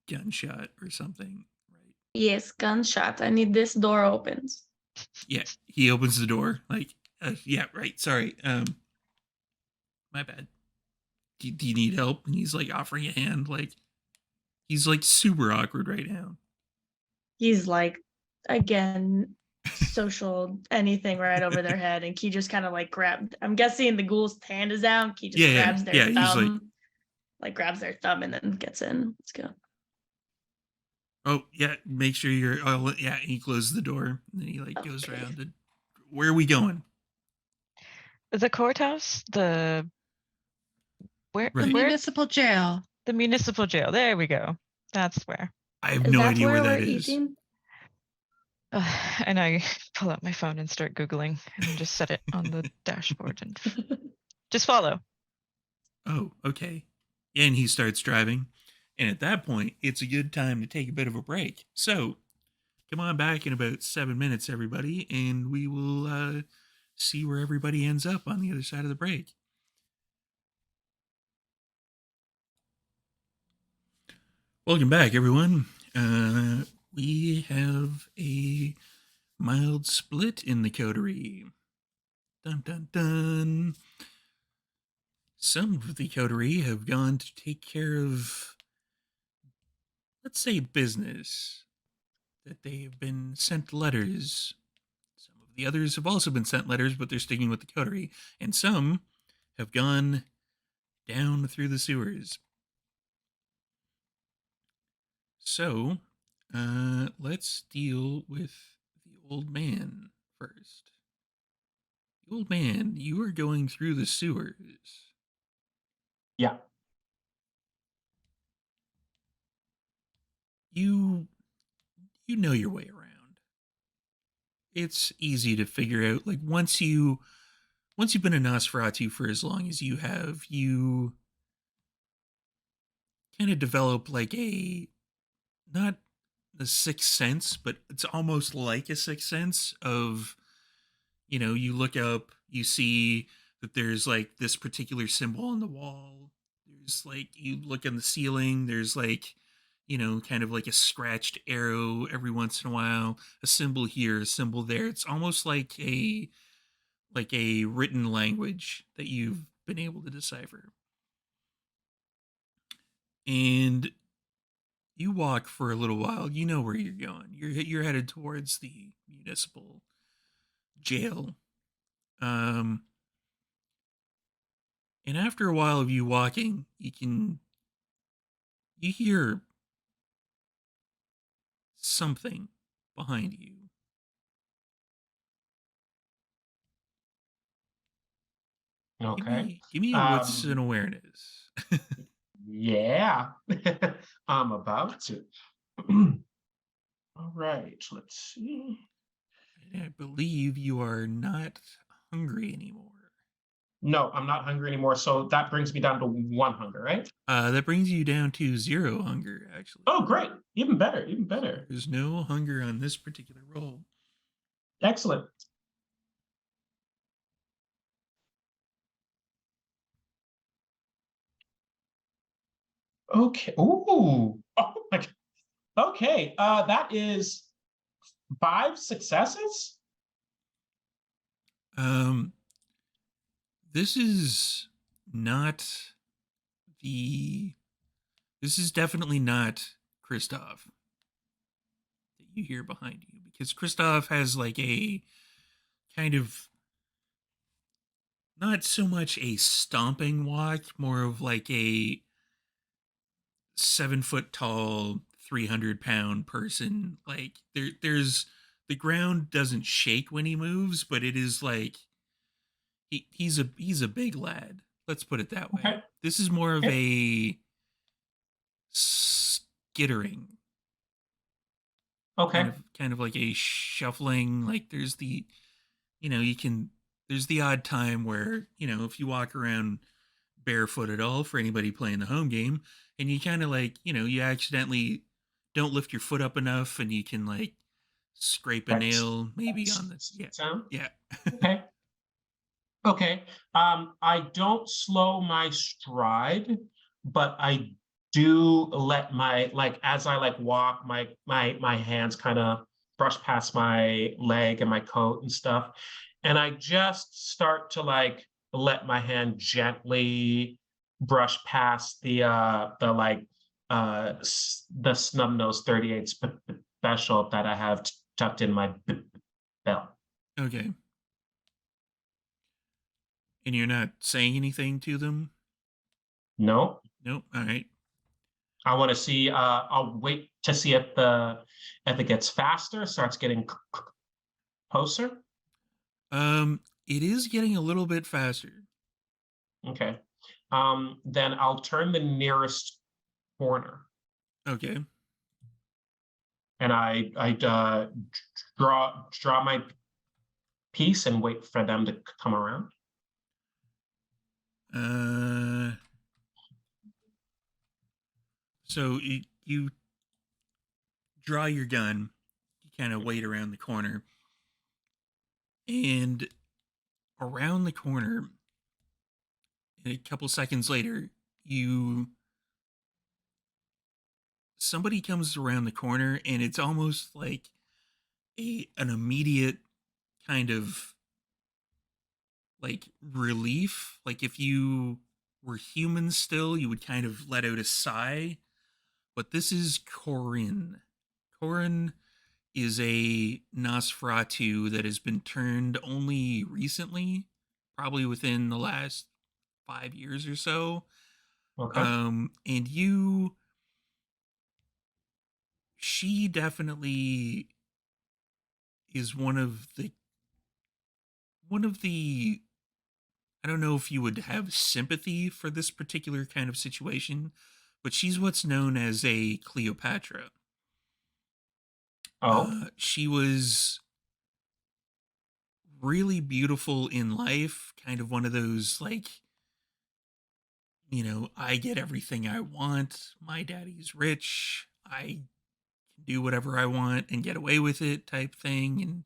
gunshot or something, right? Yes, gunshot. I need this door opened. Yeah, he opens the door. Like, yeah, right. Sorry. My bad. Do you need help? And he's like offering a hand. Like, he's like super awkward right now. He's like, again, social anything right over their head, and Key just kind of like grabbed. I'm guessing the ghoul's hand is out. Key just grabs their He's thumb, like grabs their thumb and then gets in. Let's go. Oh yeah, make sure you're. Oh yeah, he closes the door and then he like goes Okay. around. To, where are we going? The courthouse, the where Right. The where municipal jail. the municipal jail. There we go. That's where. I have Is no that idea where we're that is. eating? And I pull out my phone and start Googling and just set it on the dashboard and just follow. Oh, okay. And he starts driving. And at that point, it's a good time to take a bit of a break. So come on back in about 7 minutes, everybody, and we will see where everybody ends up on the other side of the break. Welcome back, everyone. We have a mild split in the coterie. Dun dun dun. Some of the coterie have gone to take care of, let's say, business. That they have been sent letters. Some of the others have also been sent letters, but they're sticking with the coterie. And some have gone down through the sewers. So, let's deal with the old man first. The old man, you are going through the sewers. Yeah. You know your way around. It's easy to figure out. Like once you've been a Nosferatu for as long as you have, you kind of develop like not a sixth sense, but it's almost like a sixth sense of, you look up, you see that there's like this particular symbol on the wall. There's like, you look in the ceiling, there's like, kind of like a scratched arrow every once in a while, a symbol here, a symbol there. It's almost like a written language that you've been able to decipher. And you walk for a little while. You know where you're going. You're headed towards the municipal jail. And after a while of you walking, you hear something behind you. Okay. Give me a wits and Um, awareness. yeah. I'm about to. All right, let's see. And I believe you are not hungry anymore. No, I'm not hungry anymore. So that brings me down to 1 hunger, right? That brings you down to 0 hunger, actually. Oh, great. Even better. Even better. There's no hunger on this particular roll. Excellent. Okay. Ooh. Oh my God. Okay. That is 5 successes. Um, this is not this is definitely not Kristoff that you hear behind you, because Kristoff has like a kind of not so much a stomping walk, more of like a 7 foot tall, 300-pound person. Like there's the ground doesn't shake when he moves, but it is like he's a big lad. Let's put it that way. Okay. This is more of Okay. a skittering, Okay. kind of like a shuffling. Like there's the, there's the odd time where, if you walk around barefoot at all, for anybody playing the home game, and you kind of like, you accidentally don't lift your foot up enough, and you can like scrape a nail maybe on the sound. yeah. Okay. Okay. I don't slow my stride, but I do let my, like, as I like walk, my hands kind of brush past my leg and my coat and stuff. And I just start to like let my hand gently brush past the like the snub nose 38 special that I have tucked in my belt. Okay. And you're not saying anything to them? No. Nope. All right. I want to see. I'll wait to see if it gets faster, starts getting closer. It is getting a little bit faster. Okay. Then I'll turn the nearest corner, Okay. and I draw my piece and wait for them to come around. So you draw your gun, you kind of wait around the corner, and around the corner, a couple seconds later, somebody comes around the corner, and it's almost like an immediate kind of like relief. Like if you were human still, you would kind of let out a sigh. But this is Corin. Corin is a Nosferatu that has been turned only recently, probably within the last 5 years or so. Okay. And she definitely is one of the, I don't know if you would have sympathy for this particular kind of situation, but she's what's known as a Cleopatra. Oh. She was really beautiful in life, kind of one of those like, I get everything I want. My daddy's rich. I can do whatever I want and get away with it type thing. And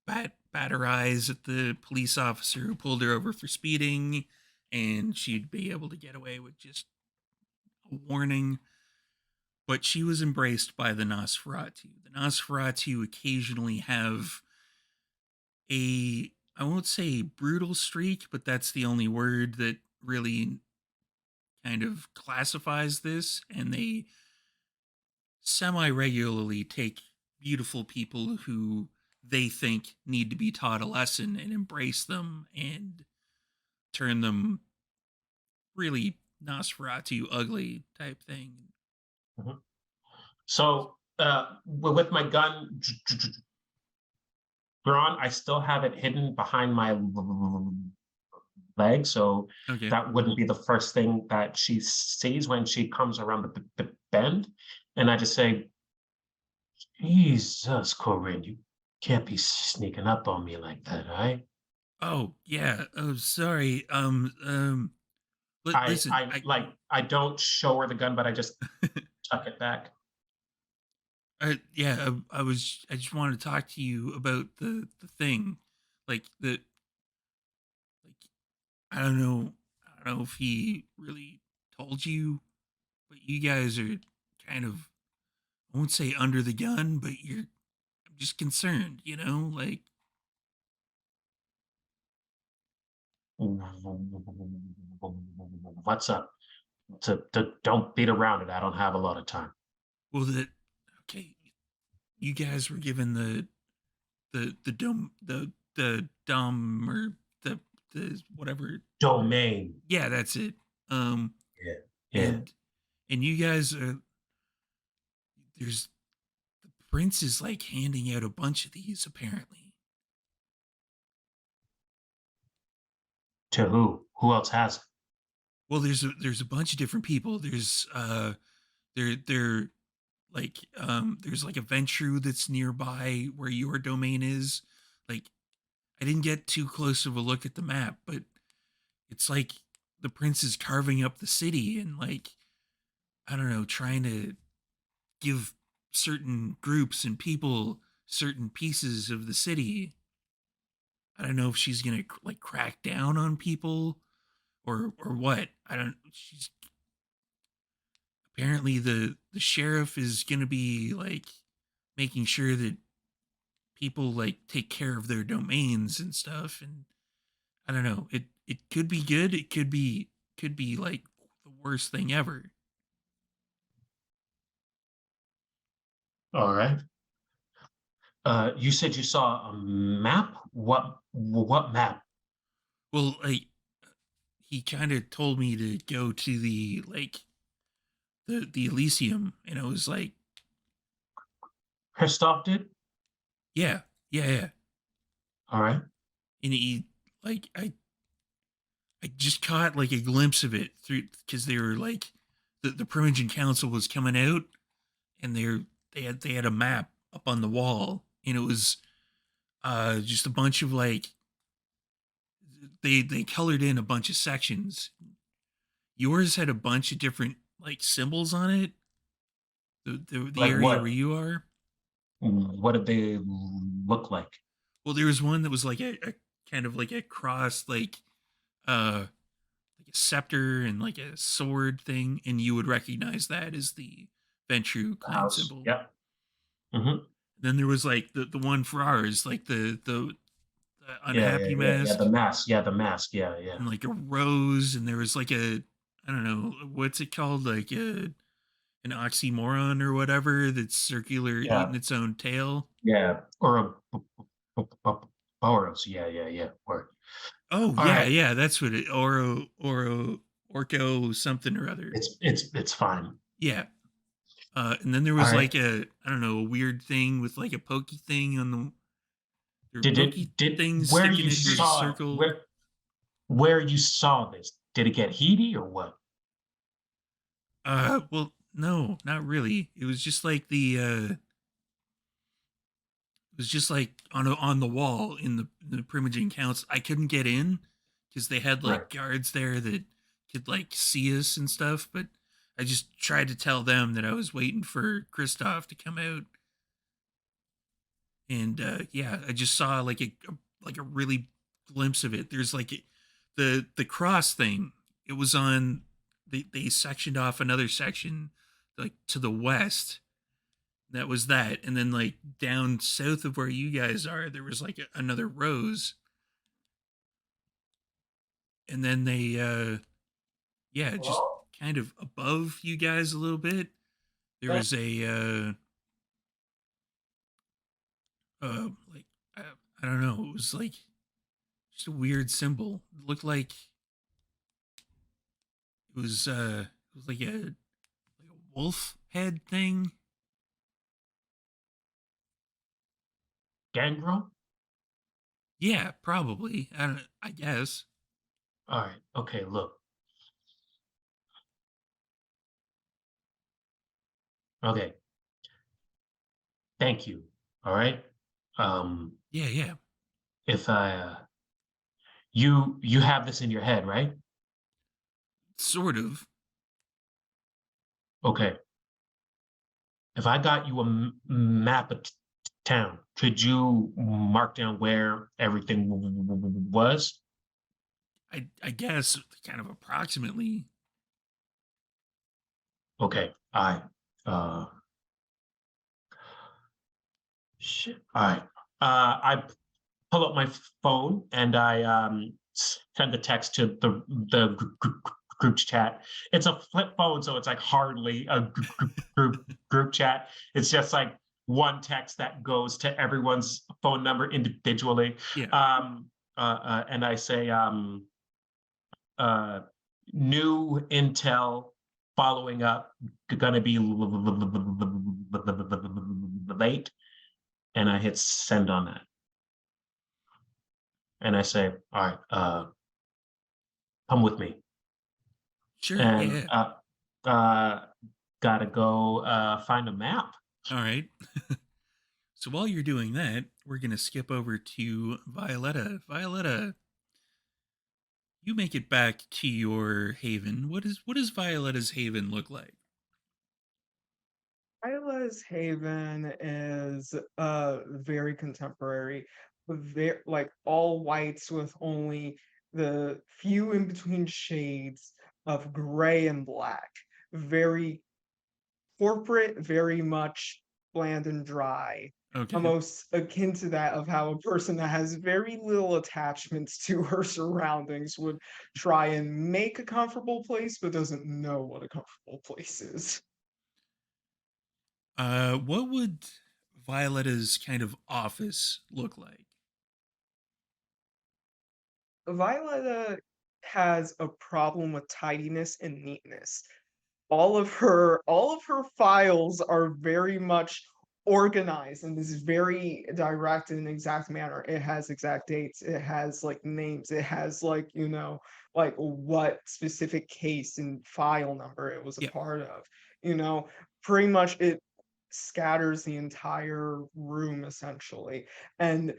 bat her eyes at the police officer who pulled her over for speeding, and she'd be able to get away with just a warning. But she was embraced by the Nosferatu. The Nosferatu occasionally have I won't say brutal streak, but that's the only word that really kind of classifies this. And they semi regularly take beautiful people who they think need to be taught a lesson and embrace them and turn them really Nosferatu ugly type thing. So with my gun drawn, I still have it hidden behind my leg, so Okay. that wouldn't be the first thing that she sees when she comes around the bend. And I just say, Jesus, Corinne, you can't be sneaking up on me like that, right? Oh yeah. Oh sorry. Listen, I don't show her the gun, but I just tuck it back. yeah, I just wanted to talk to you about the thing, like like I don't know if he really told you, but you guys are kind of, I won't say under the gun, but I'm just concerned, you know, like What's up? Don't beat around it. I don't have a lot of time. well that okay, you guys were given the dome the dom or the whatever Domain. yeah that's it Yeah. Yeah. and you guys are there's the prince is like handing out a bunch of these apparently. To who? Who else has it? Well, there's a bunch of different people. There's they're like there's like a Ventru that's nearby where your domain is. Like I didn't get too close of a look at the map, but it's like the prince is carving up the city and like I don't know, trying to give certain groups and people certain pieces of the city. I don't know if she's gonna like crack down on people or what. I don't. She's apparently the sheriff is gonna be like making sure that people like take care of their domains and stuff. And I don't know. It could be good. It could be like the worst thing ever. All right. You said you saw a map? What map? Well, like he kind of told me to go to the like the Elysium, and I was like, Christoph did? yeah, yeah, yeah. All right. And he like I just caught like a glimpse of it through because they were like the Primogen Council was coming out, and they had a map up on the wall, and it was just a bunch of like they colored in a bunch of sections. Yours had a bunch of different like symbols on it. The Like area where what? you are. What did they look like? Well, there was one that was like a kind of like a cross, like a scepter and like a sword thing, and you would recognize that as the Ventru The clan house. symbol. Yep. Mm-hmm. Then there was like the one for ours, like the Yeah, unhappy yeah. The mask, mask. Yeah, the mask. Yeah, yeah. and like a rose, and there was like a I don't know what's it called, like an oxymoron or whatever that's circular, Yeah, eating its own tail. yeah. Or a Boros. Yeah, yeah, yeah. Word. Oh All yeah, right. yeah, that's what it Orco something or other. It's fine. Yeah. And then there All was right. like a I don't know a weird thing with like a pokey thing on the there were Did pokey did things where sticking. you It was a saw it, circle. where you saw this? Did it get heaty or what? Well, no, not really. It was just like it was just like on the wall in the Primogen Council. I couldn't get in because they had Right. like guards there that could like see us and stuff. But I just tried to tell them that I was waiting for Kristoff to come out. And yeah, I just saw like a really glimpse of it. There's like the cross thing. It was on they sectioned off another section like to the west. That was that, and then like down south of where you guys are, there was like another rose, and then they yeah just kind of above you guys a little bit. There was a like I don't know. It was like just a weird symbol. It looked like it was like a wolf head thing. Gangrel? Yeah, probably. I don't. I guess. All right. Okay. Look. Okay. Thank you. All right. Yeah, yeah. If you have this in your head, right? Sort of. Okay. If I got you a map of town, could you mark down where everything was? I guess kind of approximately. Okay. Uh, shit. All right. I pull up my phone and I send the text to the group chat. It's a flip phone, so it's like hardly a group chat. It's just like one text that goes to everyone's phone number individually. Yeah. And I say, uh, new intel following up, gonna be late, and I hit send on that. And I say, all right, come with me. Sure. And Yeah. gotta go find a map. All right. So while you're doing that, we're gonna skip over to Violetta. Violetta, you make it back to your haven. What does Violetta's haven look like? Isla's Haven is very contemporary, very like all whites with only the few in between shades of gray and black. Very corporate, very much bland and dry. Okay. Almost akin to that of how a person that has very little attachments to her surroundings would try and make a comfortable place, but doesn't know what a comfortable place is. What would Violetta's kind of office look like? Violetta has a problem with tidiness and neatness. All of her files are very much organized in this very direct and exact manner. It has exact dates, it has like names, it has like, like what specific case and file number it was a Yeah. part of. You know, pretty much it scatters the entire room essentially. And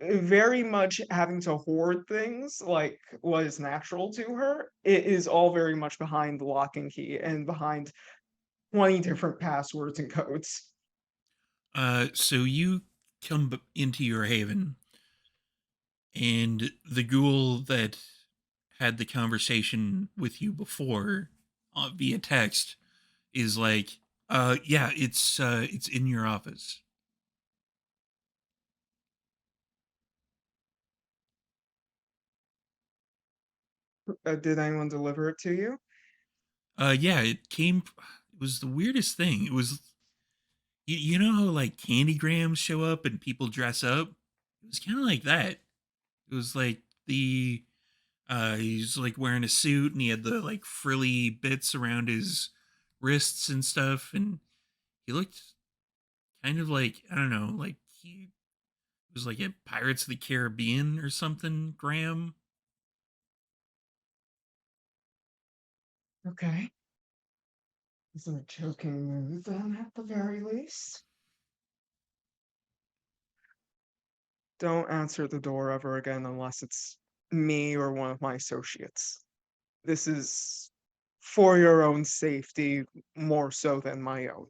very much having to hoard things like what is natural to her, it is all very much behind the lock and key and behind 20 different passwords and codes. So you come into your haven, and the ghoul that had the conversation with you before via text is like, yeah, it's in your office. Did anyone deliver it to you? Yeah, it was the weirdest thing. It was, you know how like candygrams show up and people dress up? It was kind of like that. It was like he's like wearing a suit and he had the like frilly bits around his wrists and stuff, and he looked kind of like, I don't know, like he was like a Pirates of the Caribbean or something, Graham. Okay. Is in a joking mood then at the very least. Don't answer the door ever again unless it's me or one of my associates. This is for your own safety more so than my own.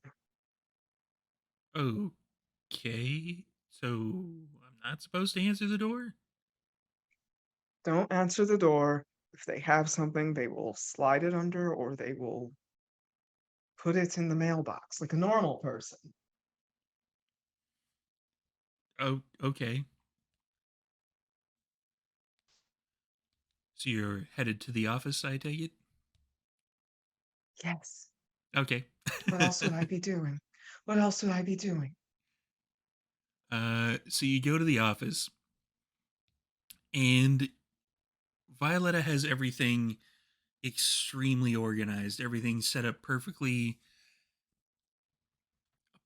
Okay. So I'm not supposed to answer the door? Don't answer the door. If they have something, they will slide it under or they will put it in the mailbox like a normal person. Oh, okay. So you're headed to the office, I take it? Yes. Okay. What else would I be doing? What else would I be doing? So you go to the office, and Violetta has everything extremely organized. Everything's set up perfectly.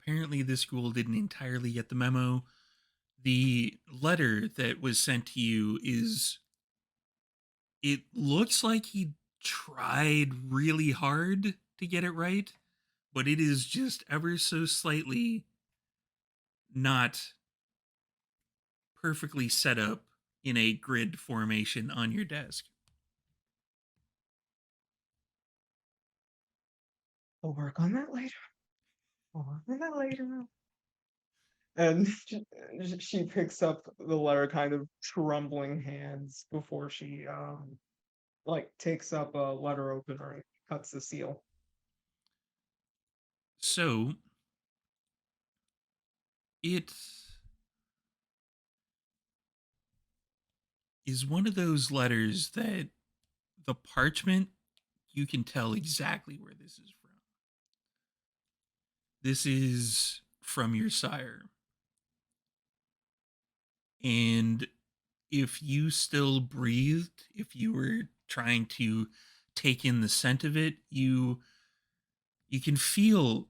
Apparently, this school didn't entirely get the memo. The letter that was sent to you is. It looks like he tried really hard to get it right, but it is just ever so slightly not perfectly set up in a grid formation on your desk. We'll work on that later. We'll work on that later. And she picks up the letter, kind of trembling hands, before she like takes up a letter opener and cuts the seal. So it is one of those letters that the parchment, you can tell exactly where this is from. This is from your sire. And if you still breathed, if you were trying to take in the scent of it, you can feel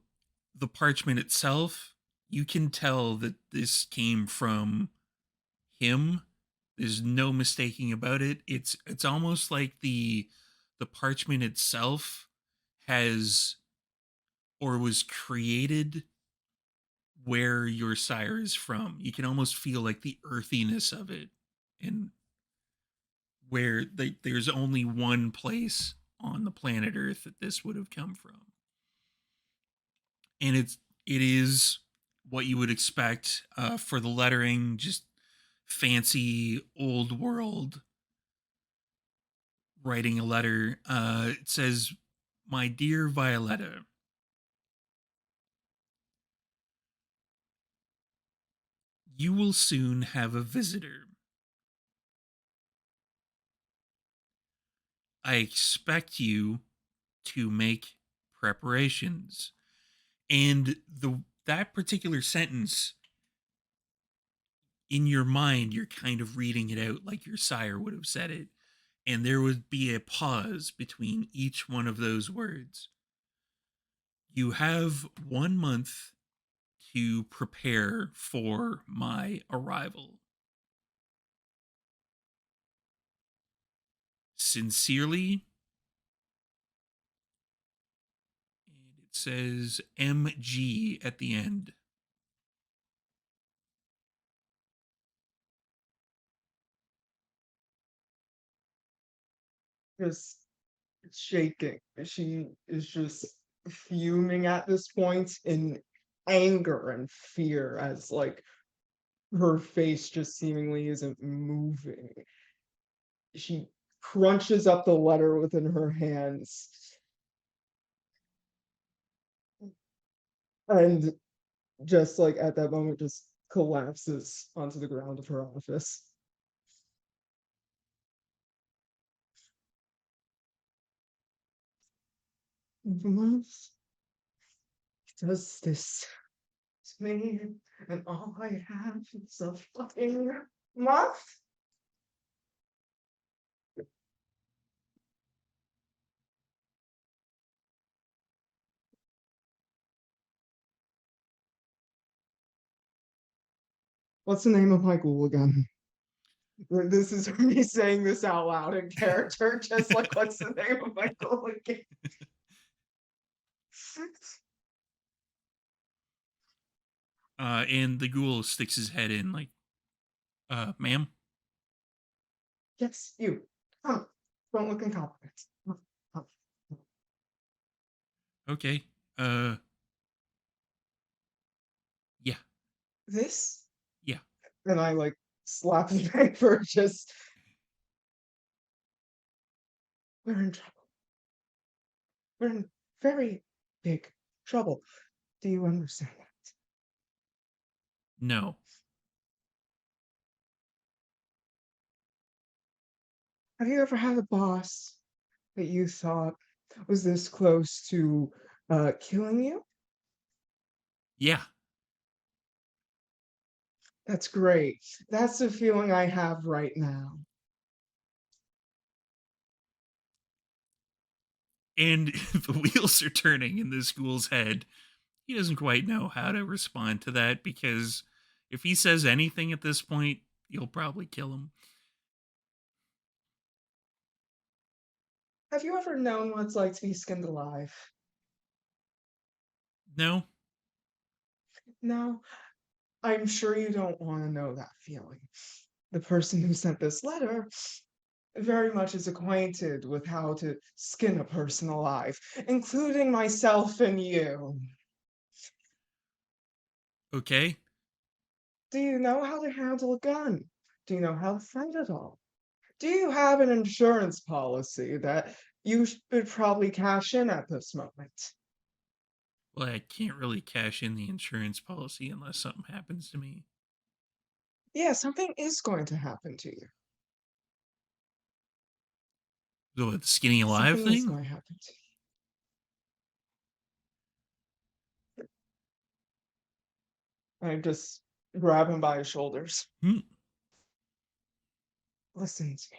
the parchment itself. You can tell that this came from him. There's no mistaking about it. It's almost like the parchment itself has or was created where your sire is from. You can almost feel like the earthiness of it, and where there's only one place on the planet Earth that this would have come from. And it is what you would expect for the lettering, just fancy old world writing a letter. It says, "My dear Violetta, you will soon have a visitor. I expect you to make preparations." And that particular sentence, in your mind, you're kind of reading it out like your sire would have said it. And there would be a pause between each one of those words. You have 1 month to prepare for my arrival. Sincerely, and it says MG at the end. Just shaking. She is just fuming at this point in anger and fear, as like her face just seemingly isn't moving. She crunches up the letter within her hands and just like at that moment just collapses onto the ground of her office. Month does this to me, and all I have is a fucking month. What's the name of my ghoul again? This is me saying this out loud in character, just like, what's the name of my ghoul again? And the ghoul sticks his head in like, ma'am? Yes, you. Come, don't look incompetent. Come. Okay. Yeah. This? Yeah. And I like slap the paper, just. We're in trouble. We're in very big trouble. Do you understand that? No. Have you ever had a boss that you thought was this close to killing you? Yeah. That's great. That's the feeling I have right now. And the wheels are turning in this ghoul's head. He doesn't quite know how to respond to that because if he says anything at this point, you'll probably kill him. Have you ever known what it's like to be skinned alive? No? No, I'm sure you don't want to know that feeling. The person who sent this letter very much is acquainted with how to skin a person alive, including myself and you. Okay. Do you know how to handle a gun? Do you know how to fight it all? Do you have an insurance policy that you should probably cash in at this moment? Well, I can't really cash in the insurance policy unless something happens to me. Yeah, something is going to happen to you. The skinny alive Something is thing? going to happen to you. I just grab him by his shoulders. Hmm. Listen to me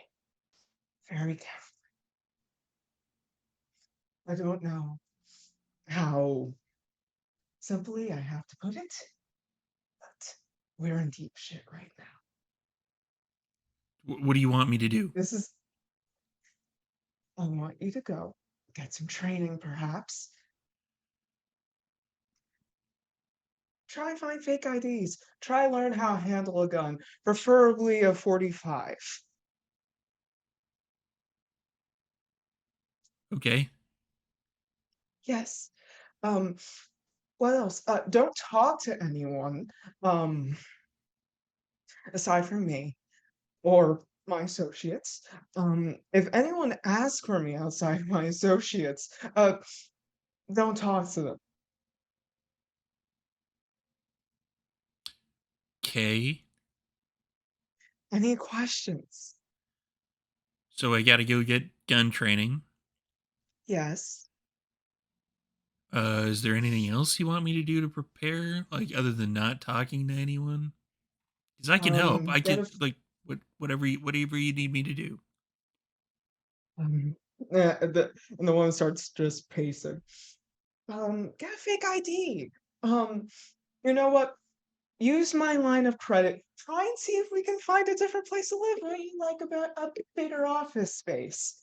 very carefully. I don't know how simply I have to put it, but we're in deep shit right now. What do you want me to do? I want you to go get some training, perhaps. Try find fake IDs. Try learn how to handle a gun, preferably a 45. Okay. Yes. Um, what else? Don't talk to anyone, aside from me or my associates. If anyone asks for me outside my associates, don't talk to them. Okay. Any questions? So I gotta go get gun training. Yes. Is there anything else you want me to do to prepare? Like other than not talking to anyone? Because I can help. I Get can a like whatever you need me to do. um, and the woman starts just pacing. Get a fake ID. Um, you know what? Use my line of credit. Try and see if we can find a different place to live where you like a bigger office space.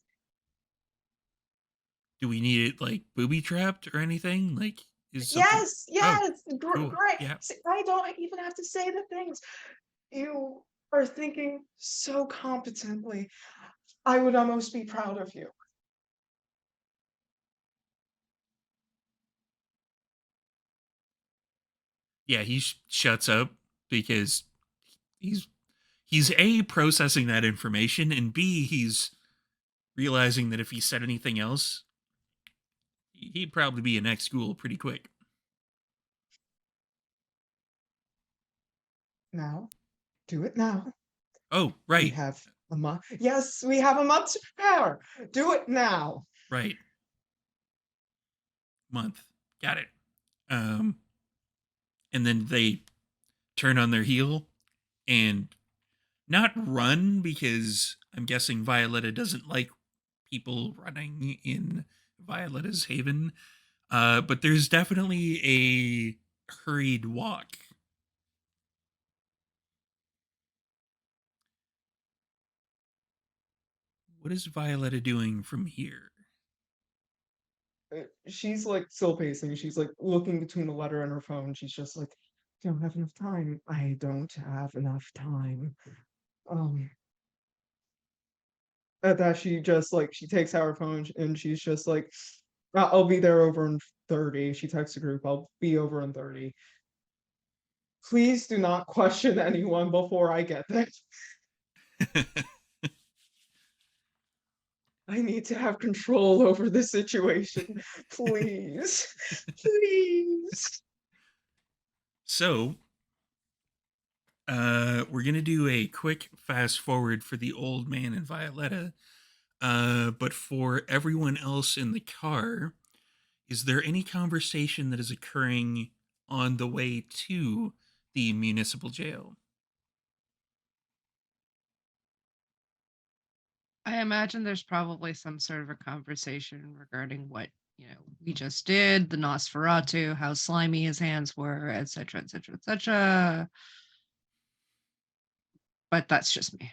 Do we need it like booby trapped or anything? Like is something? Yes, Oh, yes, cool. great. Yeah. See, I don't even have to say the things. You are thinking so competently. I would almost be proud of you. Yeah. He shuts up because he's he's A, processing that information, and B, he's realizing that if he said anything else, he'd probably be an ex school pretty quick. Now, do it now. Oh, We right. have a month. Yes, we have a month to prepare. Do it now. Right. Month. Got it. Um, and then they turn on their heel and not run because I'm guessing Violetta doesn't like people running in Violetta's haven. But there's definitely a hurried walk. What is Violetta doing from here? She's like still pacing. She's like looking between the letter and her phone. She's just like, don't have enough time. I don't have enough time. Um, at that she just like she takes out her phone and she's just like, I'll be there over in 30. She texts the group, I'll be over in 30. Please do not question anyone before I get there. I need to have control over the situation. Please. Please. So, we're gonna do a quick fast forward for the old man and Violetta. But for everyone else in the car, is there any conversation that is occurring on the way to the municipal jail? I imagine there's probably some sort of a conversation regarding what, we just did, the Nosferatu, how slimy his hands were, etc., etc., etc. But that's just me.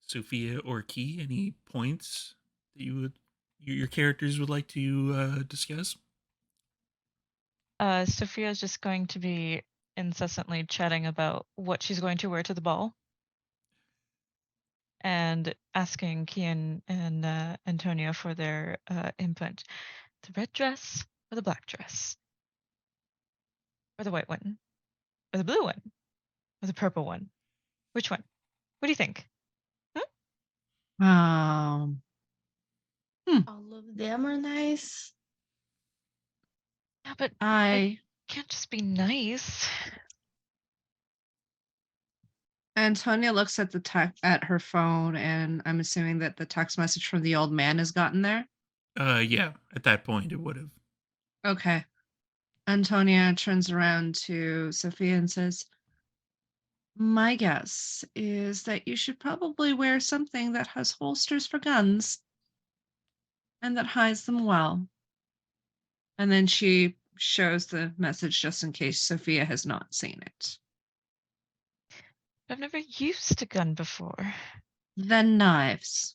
Sophia or Key, any points that your characters would like to discuss? Sophia's just going to be incessantly chatting about what she's going to wear to the ball, and asking Kian and Antonia for their input. The red dress or the black dress? Or the white one? Or the blue one? Or the purple one? Which one? What do you think? Um, All of them are nice. Yeah, but I can't just be nice. Antonia looks at at her phone, and I'm assuming that the text message from the old man has gotten there. Yeah, at that point it would have. Okay. Antonia turns around to Sophia and says, "My guess is that you should probably wear something that has holsters for guns and that hides them well." And then she shows the message just in case Sophia has not seen it. I've never used a gun before. Then knives.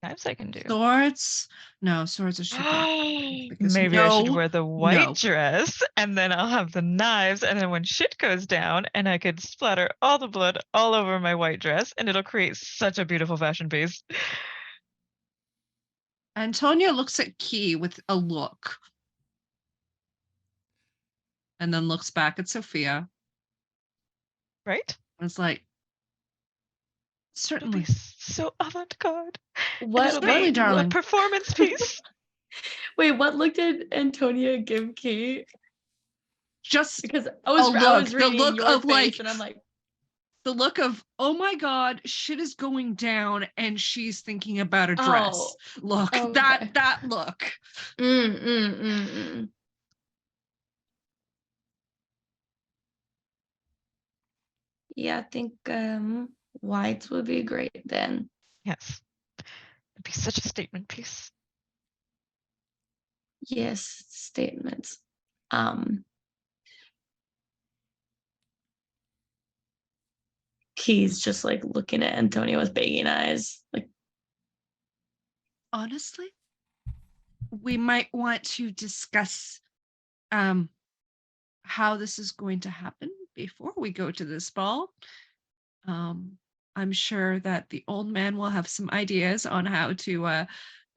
Knives I can do. Swords? No, swords are stupid. Because Maybe I should no, wear the white no. dress, and then I'll have the knives, and then when shit goes down, and I could splatter all the blood all over my white dress, and it'll create such a beautiful fashion piece. Antonia looks at Key with a look. And then looks back at Sophia. Right? And it's like, It'll be certainly. so avant-garde. What It'll Certainly, be darling. a performance piece. Wait, what look did Antonia give Kate? Just Because a I look, was the reading look your of face, like, and I'm like, the look of, oh my God, shit is going down, and she's thinking about a dress. Oh, Look, okay. that look. Yeah, I think white would be great then. Yes. It'd be such a statement piece. Yes, statements. Key's just like looking at Antonio with begging eyes. Like, Honestly, we might want to discuss how this is going to happen before we go to this ball. I'm sure that the old man will have some ideas on how to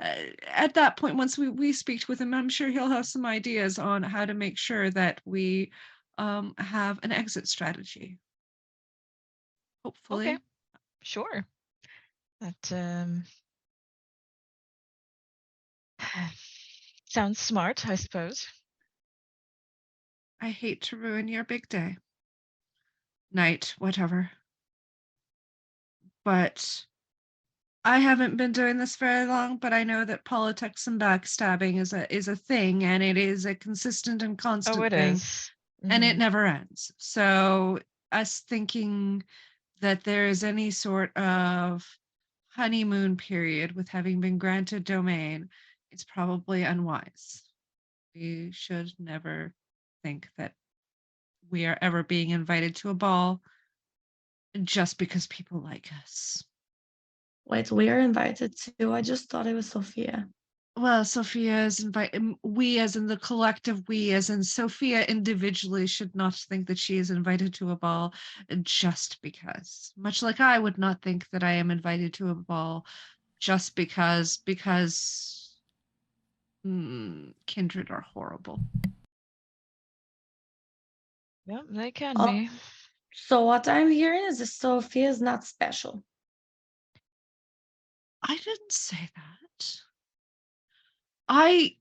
at that point, once we speak with him, I'm sure he'll have some ideas on how to make sure that we have an exit strategy. Hopefully. Okay. Sure. That sounds smart, I suppose. I hate to ruin your big day. Night, whatever. But I haven't been doing this very long, but I know that politics and backstabbing is a thing, and it is a consistent and constant Oh, it thing. is. And it never ends. So us thinking that there is any sort of honeymoon period with having been granted domain, it's probably unwise. We should never think that we are ever being invited to a ball just because people like us. wait, we are invited to. I just thought it was Sophia. Well, Sophia is invited. We, as in the collective we, as in Sophia individually, should not think that she is invited to a ball just because. Much like I would not think that I am invited to a ball just because kindred are horrible. Yep, they can Oh. be. So what I'm hearing is that Sophia is not special. I didn't say that. I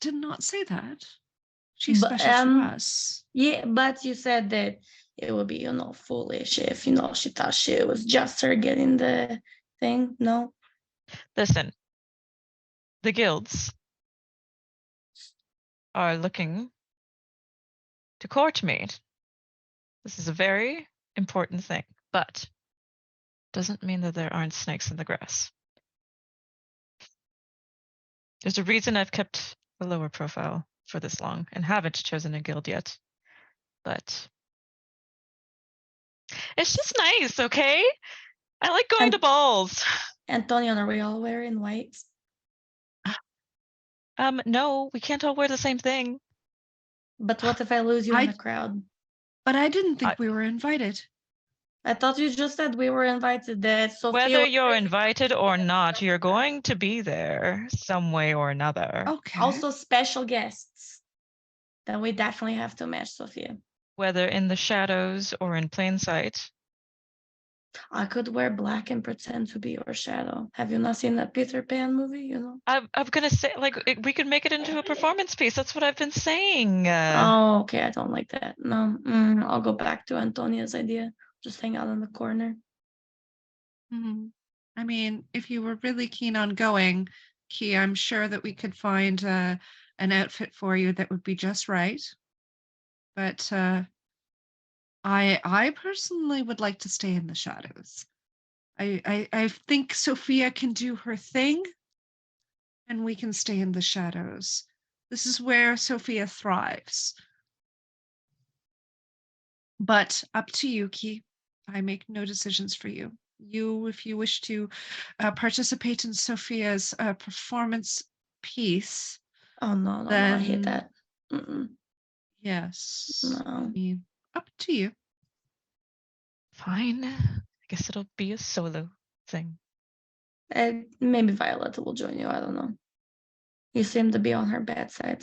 did not say that. She's But, special to us. Yeah, but you said that it would be, foolish if, she thought she was just her getting the thing. No? Listen, the guilds are looking to court me. This is a very important thing, but doesn't mean that there aren't snakes in the grass. There's a reason I've kept a lower profile for this long and haven't chosen a guild yet. But it's just nice, okay? I like going to balls. Antonio, are we all wearing white? No, we can't all wear the same thing. But what if I lose you in I- the crowd? But I didn't think I- we were invited. I thought you just said we were invited. That Sophia Whether was you're really invited or excited not, about you're it. going to be there some way or another. Okay. Also special guests. Then we definitely have to match Sophia. Whether in the shadows or in plain sight. I could wear black and pretend to be your shadow. Have you not seen that Peter Pan movie? You know. I'm gonna say, like, we could make it into a performance piece. That's what I've been saying. Oh, okay. I don't like that. No, I'll go back to Antonia's idea. Just hang out in the corner. Mhm. I mean, if you were really keen on going, Key, I'm sure that we could find an outfit for you that would be just right. But I personally would like to stay in the shadows. I think Sophia can do her thing, and we can stay in the shadows. This is where Sophia thrives. But up to you, Key. I make no decisions for you. If you wish to participate in Sophia's performance piece, Oh no, no, no! I hate then that. Mm-mm. yes, I No. mean, up to you. Fine. I guess it'll be a solo thing. Maybe Violetta will join you. I don't know. You seem to be on her bad side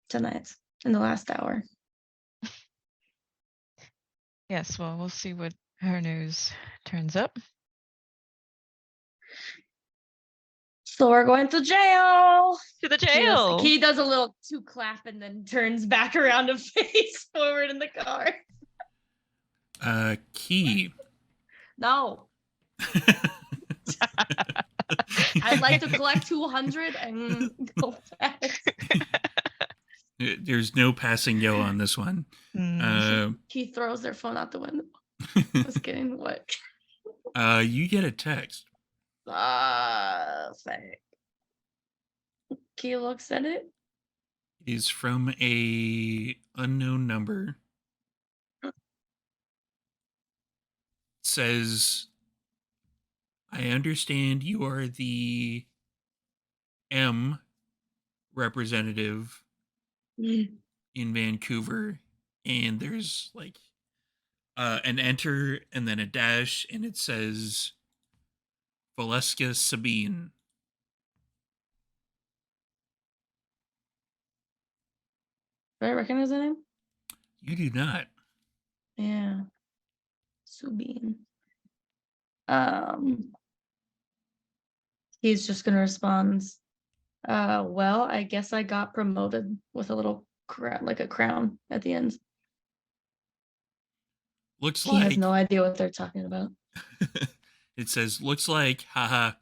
tonight, in the last hour. Yes, well, we'll see what her news turns up. So we're going to jail. To the jail. He does a little two clap and then turns back around and face forward in the car. Key. No, I'd like to collect 200 and go fast. There's no passing go on this one. He throws their phone out the window. Just kidding. What? You get a text. Thank. He looks at it. It is from a unknown number. It says, I understand you are the M representative in Vancouver, and there's like an enter and then a dash, and it says Valeska Sabine. Do I recognize the name? You do not. Yeah. Subin. He's just gonna respond. Well, I guess I got promoted with a little like a crown at the end. Looks He like has no idea what they're talking about. it says looks like, haha.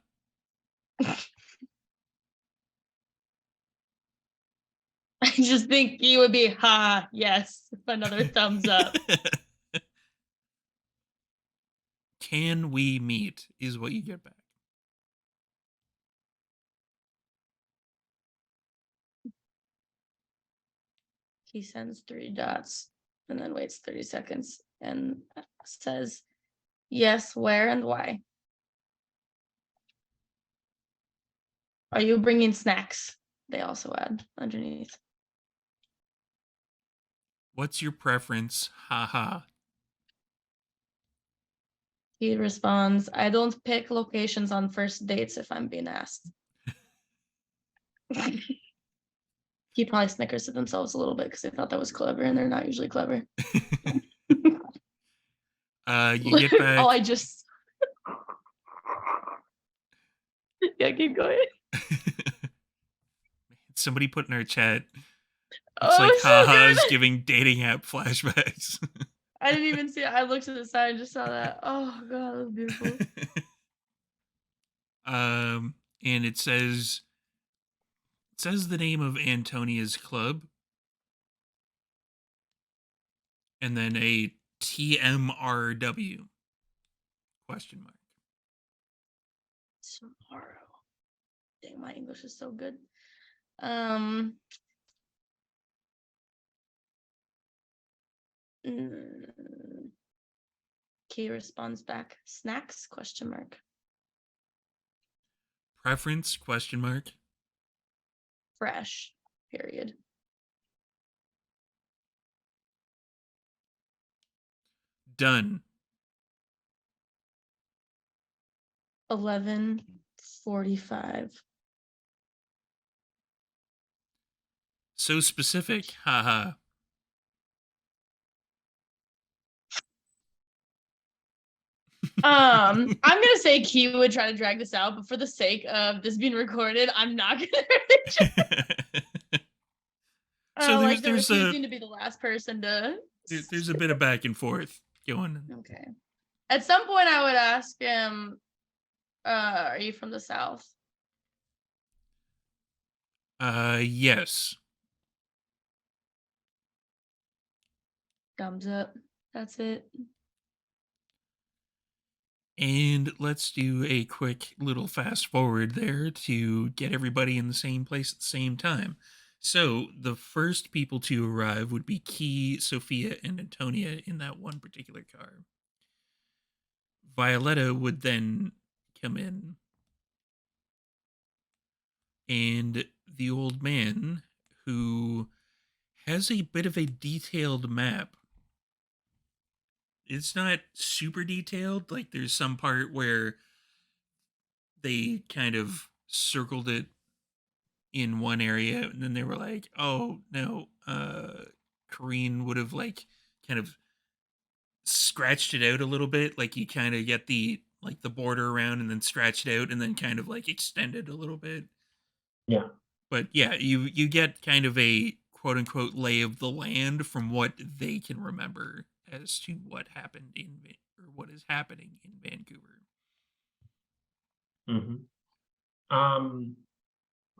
I just think he would be yes, another thumbs up. Can we meet is what you get back. He sends 3 dots and then waits 30 seconds and says, yes, where and why? Are you bringing snacks? They also add underneath. What's your preference? Haha. He responds, I don't pick locations on first dates if I'm being asked. He probably snickers to themselves a little bit because they thought that was clever and they're not usually clever. You get back. Oh, I just. Yeah, keep going. Somebody put in our chat. It's Oh, like so haha's good. giving dating app flashbacks. I didn't even see it. I looked to the side and just saw that. Oh god, that was beautiful. And it says the name of Antonia's club, and then a TMRW? Question mark. Tomorrow. Dang, my English is so good. Key responds back. Snacks? Question mark. Preference? Question mark. Fresh. Period. Done. 11:45. So specific. Haha. I'm gonna say Key would try to drag this out, but for the sake of this being recorded, I'm not gonna. So like there's refusing to be the last person to. there's a bit of back and forth going. Okay. At some point, I would ask him, "Are you from the South?" Yes. Thumbs up. That's it. And let's do a quick little fast forward there to get everybody in the same place at the same time. So the first people to arrive would be Key, Sophia, and Antonia in that one particular car. Violetta would then come in. And the old man, who has a bit of a detailed map. It's not super detailed. Like there's some part where they kind of circled it in one area and then they were like, oh no, Kareen would have like kind of scratched it out a little bit. Like you kind of get the like the border around and then scratch it out and then kind of like extend it a little bit. Yeah. But yeah, you get kind of a quote unquote lay of the land from what they can remember as to what happened or what is happening in Vancouver.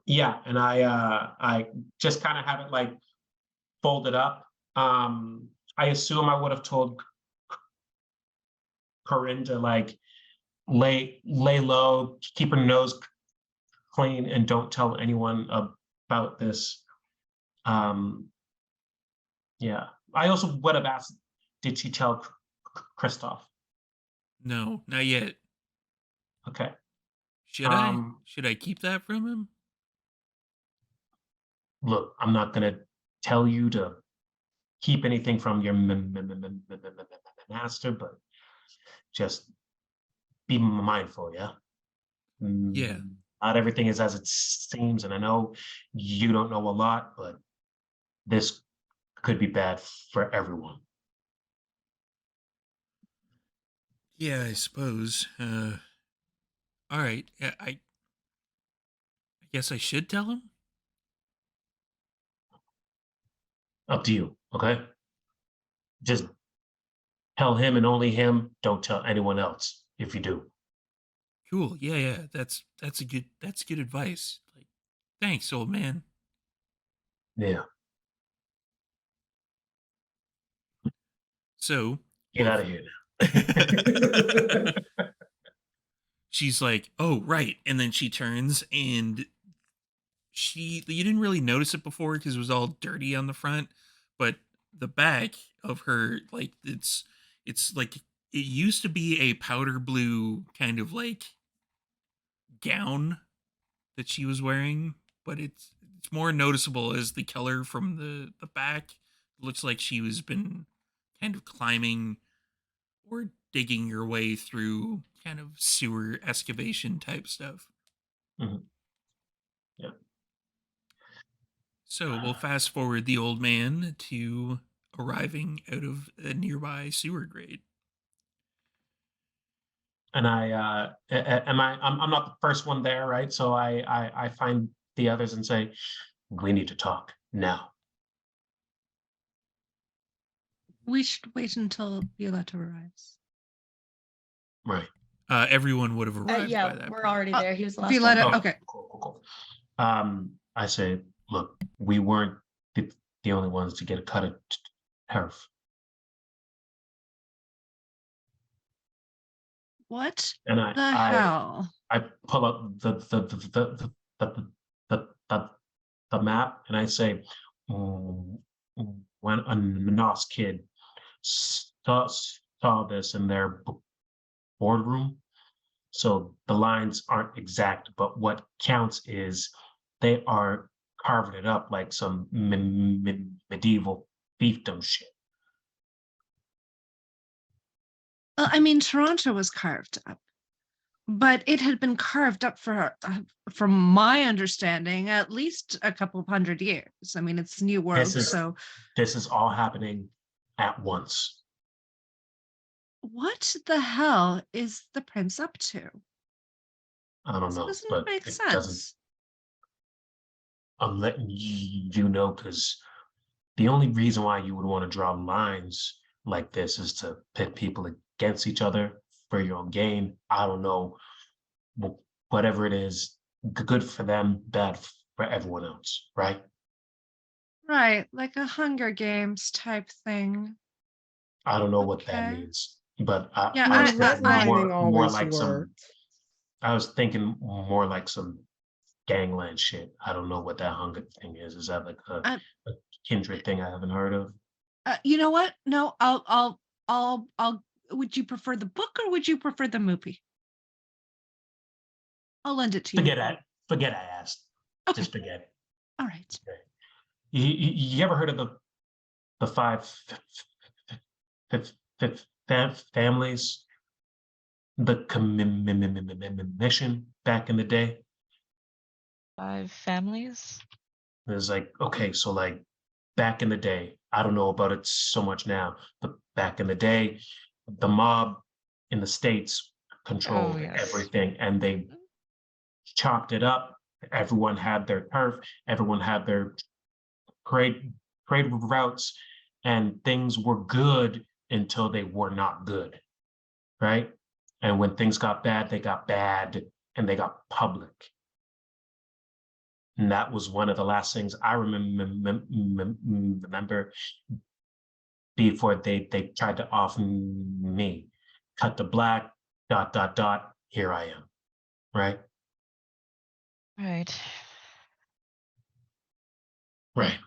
Yeah, and I just kind of have it like folded up. I assume I would have told Corinne to like lay low, keep her nose clean, and don't tell anyone about this. Yeah, I also would have asked, did she tell Christoph? No, not yet. Okay. Should I? Should I keep that from him? Look, I'm not gonna tell you to keep anything from your master, but just be mindful, yeah? Yeah. Not everything is as it seems, and I know you don't know a lot, but this could be bad for everyone. Yeah, I suppose. All right. I guess I should tell him. Up to you, okay? Just tell him and only him. Don't tell anyone else if you do. Cool. Yeah. That's good advice. Like, thanks, old man. Yeah. So Get out of here now. she's like, oh right, and then she turns and you didn't really notice it before because it was all dirty on the front, but the back of her, like it's like it used to be a powder blue kind of like gown that she was wearing, but it's more noticeable as the color from the back. It looks like she was been kind of climbing or digging your way through kind of sewer excavation type stuff. Mm-hmm. Yeah. So we'll fast forward the old man to arriving out of a nearby sewer grate. And I'm not the first one there, right? So I find the others and say, we need to talk now. We should wait until Violetta arrives. Right. Everyone would have arrived Yeah, by that we're point. already there. He was the last Violetta, one. okay. Cool. I say, look, we weren't the only ones to get a cut of turf. And the hell? I pull up the map and I say, when a Nos kid saw this in their boardroom, so the lines aren't exact, but what counts is they are carving it up like some medieval fiefdom shit. Well, I mean, Toronto was carved up, but it had been carved up for, from my understanding, at least a couple of 100 years. I mean, it's New World, so This is all happening at once. what the hell is the prince up to? I don't This know, doesn't but make it doesn't. sense. I'm letting you know because the only reason why you would want to draw lines like this is to pit people against each other for your own gain. I don't know, whatever it is, good for them, bad for everyone else, right? Right, like a Hunger Games type thing. I don't know what that Okay. means, but Yeah, I was Red thinking lining more always like some. worked. I was thinking more like some gangland shit. I don't know what that hunger thing is. Is that like I- a kindred thing I haven't heard of? You know what? No, I'll. Would you prefer the book or would you prefer the movie? I'll lend it to you. Forget I asked. Okay. Just forget it. All right. You ever heard of the five families? The commission back in the day? 5 families? It was like, okay, so like back in the day, I don't know about it so much now, but back in the day, the mob in the States controlled yes. everything and they chopped it up. Everyone had their turf, everyone had their trade routes, and things were good until they were not good, right? And when things got bad, they got bad and they got public. And that was one of the last things I remember before they tried to off me. Cut to black, ... Here I am, right? Right. Right.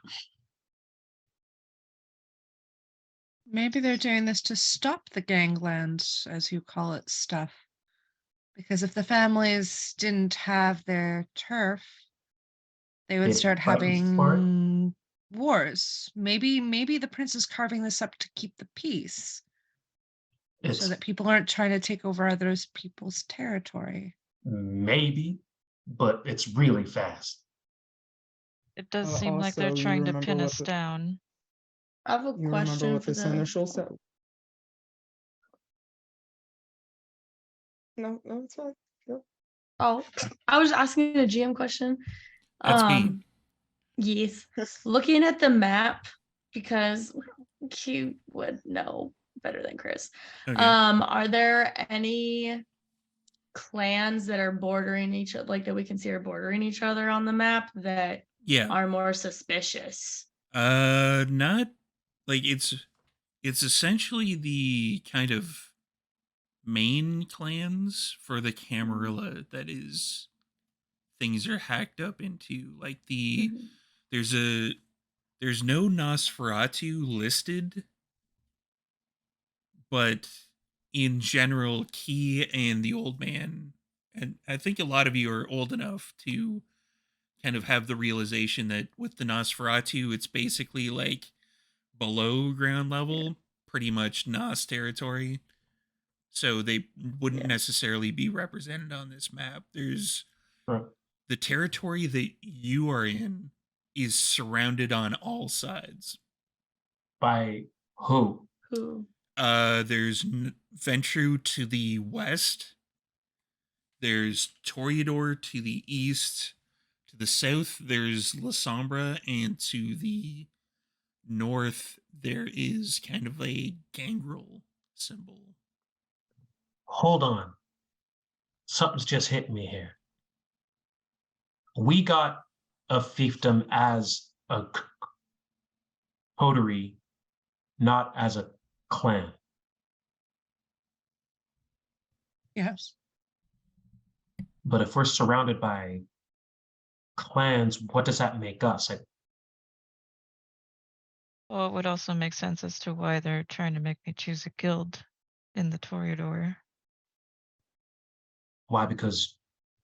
Maybe they're doing this to stop the gangland, as you call it, stuff. Because if the families didn't have their turf, they would They'd start be fighting for it. having wars. Maybe the prince is carving this up to keep the peace, It's so that people aren't trying to take over other people's territory. maybe, but it's really fast. It does seem like they're Also, you trying to remember pin what us down. I have a You remember question what for this the. initial said? No, it's fine. Go. Oh, I was asking a GM question. That's me. Yes. Looking at the map, because he would know better than Chris. Okay. Are there any clans that are bordering each other, like that we can see are bordering each other on the map that Yeah. are more suspicious? Not like it's essentially the kind of main clans for the Camarilla that is things are hacked up into. Like Mhm. there's no Nosferatu listed, but in general, Key and the old man, and I think a lot of you are old enough to kind of have the realization that with the Nosferatu, it's basically like below ground level, pretty much Nos territory. So they wouldn't Yeah. necessarily be represented on this map. There's Right. the territory that you are in is surrounded on all sides. By who? Who? There's Ventru to the west. There's Toreador to the east. To the south, there's La Sombra, and to the north, there is kind of a gangrel symbol. Hold on. Something's just hitting me here. We got a fiefdom as a coterie, not as a clan. Yes. But if we're surrounded by clans, what does that make us? Well, it would also make sense as to why they're trying to make me choose a guild in the Toreador. Why? Because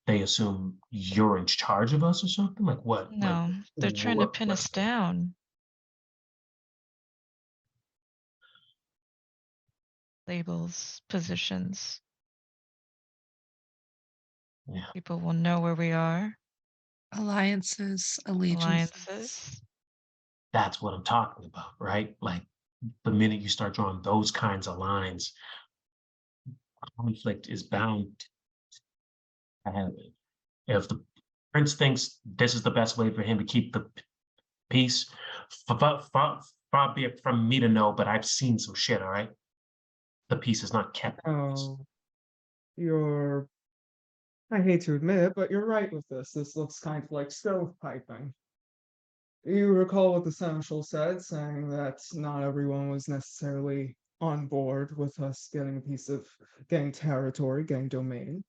they assume you're in charge of us or something? Like what? No, they're trying to pin us down. Labels, positions. Yeah. People will know where we are. Alliances, allegiances. Alliances. That's what I'm talking about, right? Like the minute you start drawing those kinds of lines, conflict is bound to happen. If the prince thinks this is the best way for him to keep the peace, far be it from me to know, but I've seen some shit, all right? The peace is not kept. Oh, I hate to admit it, but you're right with this. This looks kind of like stovepiping. You recall what the Seneschal said, saying that not everyone was necessarily on board with us getting a piece of getting territory, getting domain.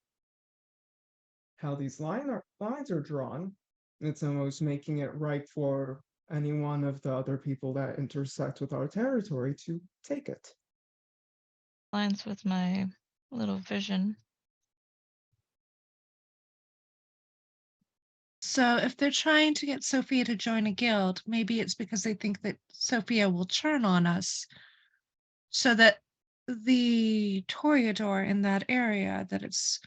How these lines are drawn, it's almost making it right for any one of the other people that intersect with our territory to take it. Lines with my little vision. So if they're trying to get Sophia to join a guild, maybe it's because they think that Sophia will turn on us so that the Toreador in that area that it's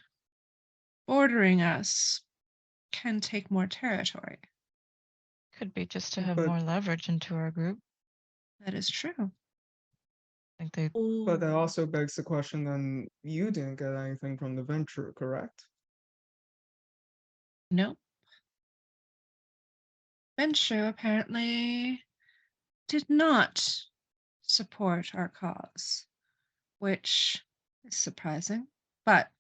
bordering us can take more territory. Could be just to have But- more leverage into our group. That is true. I think they But that also begs the question, then you didn't get anything from the venture, correct? Nope. Venture apparently did not support our cause, which is surprising. But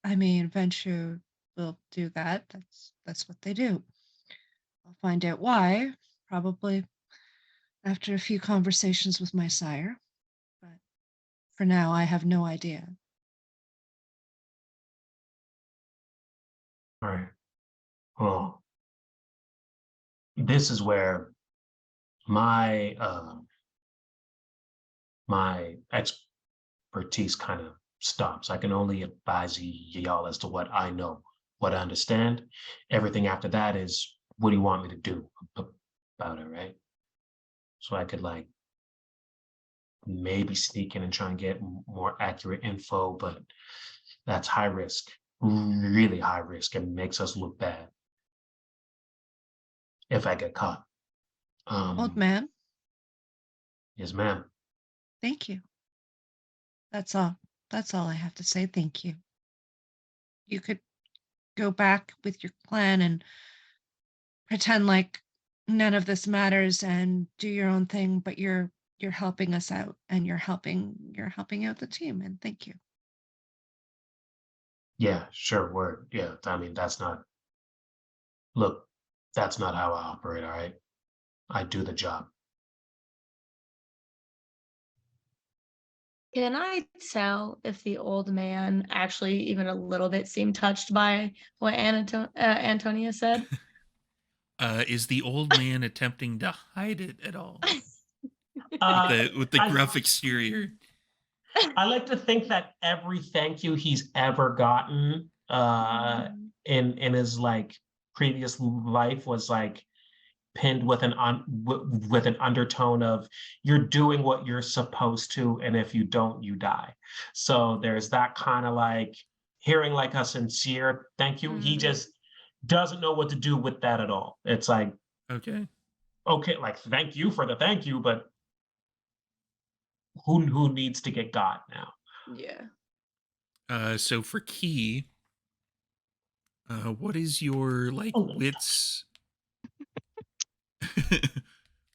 I mean, Venture will do that. That's what they do. I'll find out why, probably after a few conversations with my sire. But for now, I have no idea. All right. Well, this is where my my expertise kind of stops. I can only advise y'all as to what I know, what I understand. Everything after that is what do you want me to do about it, right? So I could like maybe sneak in and try and get more accurate info, but that's high risk, really high risk, and makes us look bad if I get caught. Old man, Yes, ma'am. thank you. That's all. That's all I have to say. Thank you. You could go back with your clan and pretend like none of this matters and do your own thing, but you're helping us out and you're helping out the team, and thank you. Yeah, sure, word. Yeah, I mean, that's not, look, that's not how I operate, all right? I do the job. Can I tell if the old man actually even a little bit seemed touched by what Antonia said? Is the old man attempting to hide it at all Uh, with the I- gruff exterior? I like to think that every thank you he's ever gotten in his like previous life was like pinned with with an undertone of you're doing what you're supposed to, and if you don't, you die. So there's that kind of like hearing like a sincere thank you. He just doesn't know what to do with that at all. It's like, Okay. okay, like thank you for the thank you, but who needs to get got now? Yeah. So for Key, what is your like Oh. wits?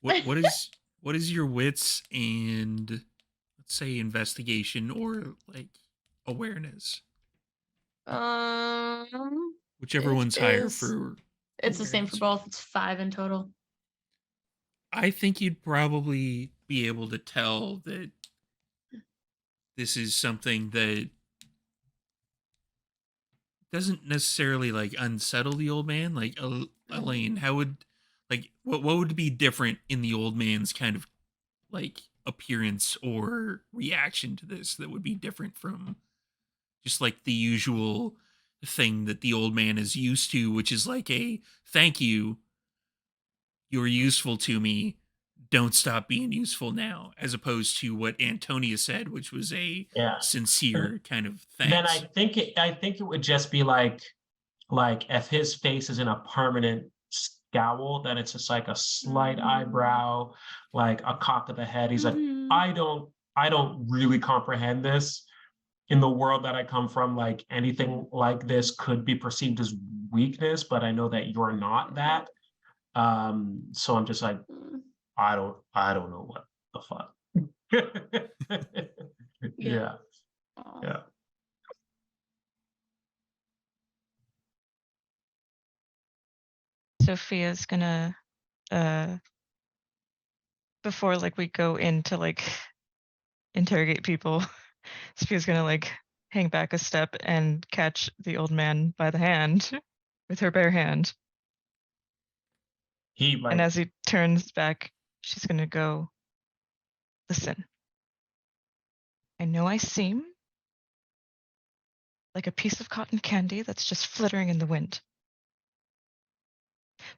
what is your wits and let's say investigation or like awareness? Whichever It one's higher is- for It's the same for awareness. both. It's 5 in total. I think you'd probably be able to tell that this is something that doesn't necessarily like unsettle the old man. Like Elaine, how would like what would be different in the old man's kind of like appearance or reaction to this that would be different from just like the usual thing that the old man is used to, which is like a thank you, you're useful to me, don't stop being useful now, as opposed to what Antonia said, which was a Yeah. sincere kind of Then thanks. I think it would just be like if his face is in a permanent scowl, then it's just like a slight eyebrow, like a cock of the head. He's like, Mhm. I don't really comprehend this. In the world that I come from, like anything like this could be perceived as weakness, but I know that you're not that. So I'm just like, I don't know what the fuck. Yeah. Aw. Yeah. Sophia's gonna before like we go in to like interrogate people, Sophia's gonna like hang back a step and catch the old man by the hand with her bare hand. He And like as he turns back, she's gonna go, listen, I know I seem like a piece of cotton candy that's just flittering in the wind.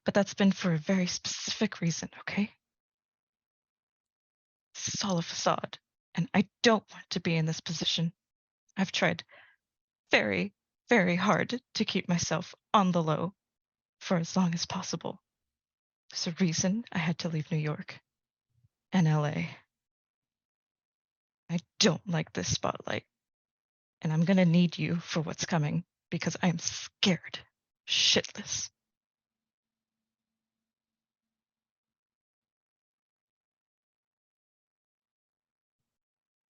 But that's been for a very specific reason, okay? This is all a facade, and I don't want to be in this position. I've tried very, very hard to keep myself on the low for as long as possible. There's a reason I had to leave New York and LA. I don't like this spotlight, and I'm gonna need you for what's coming because I am scared shitless.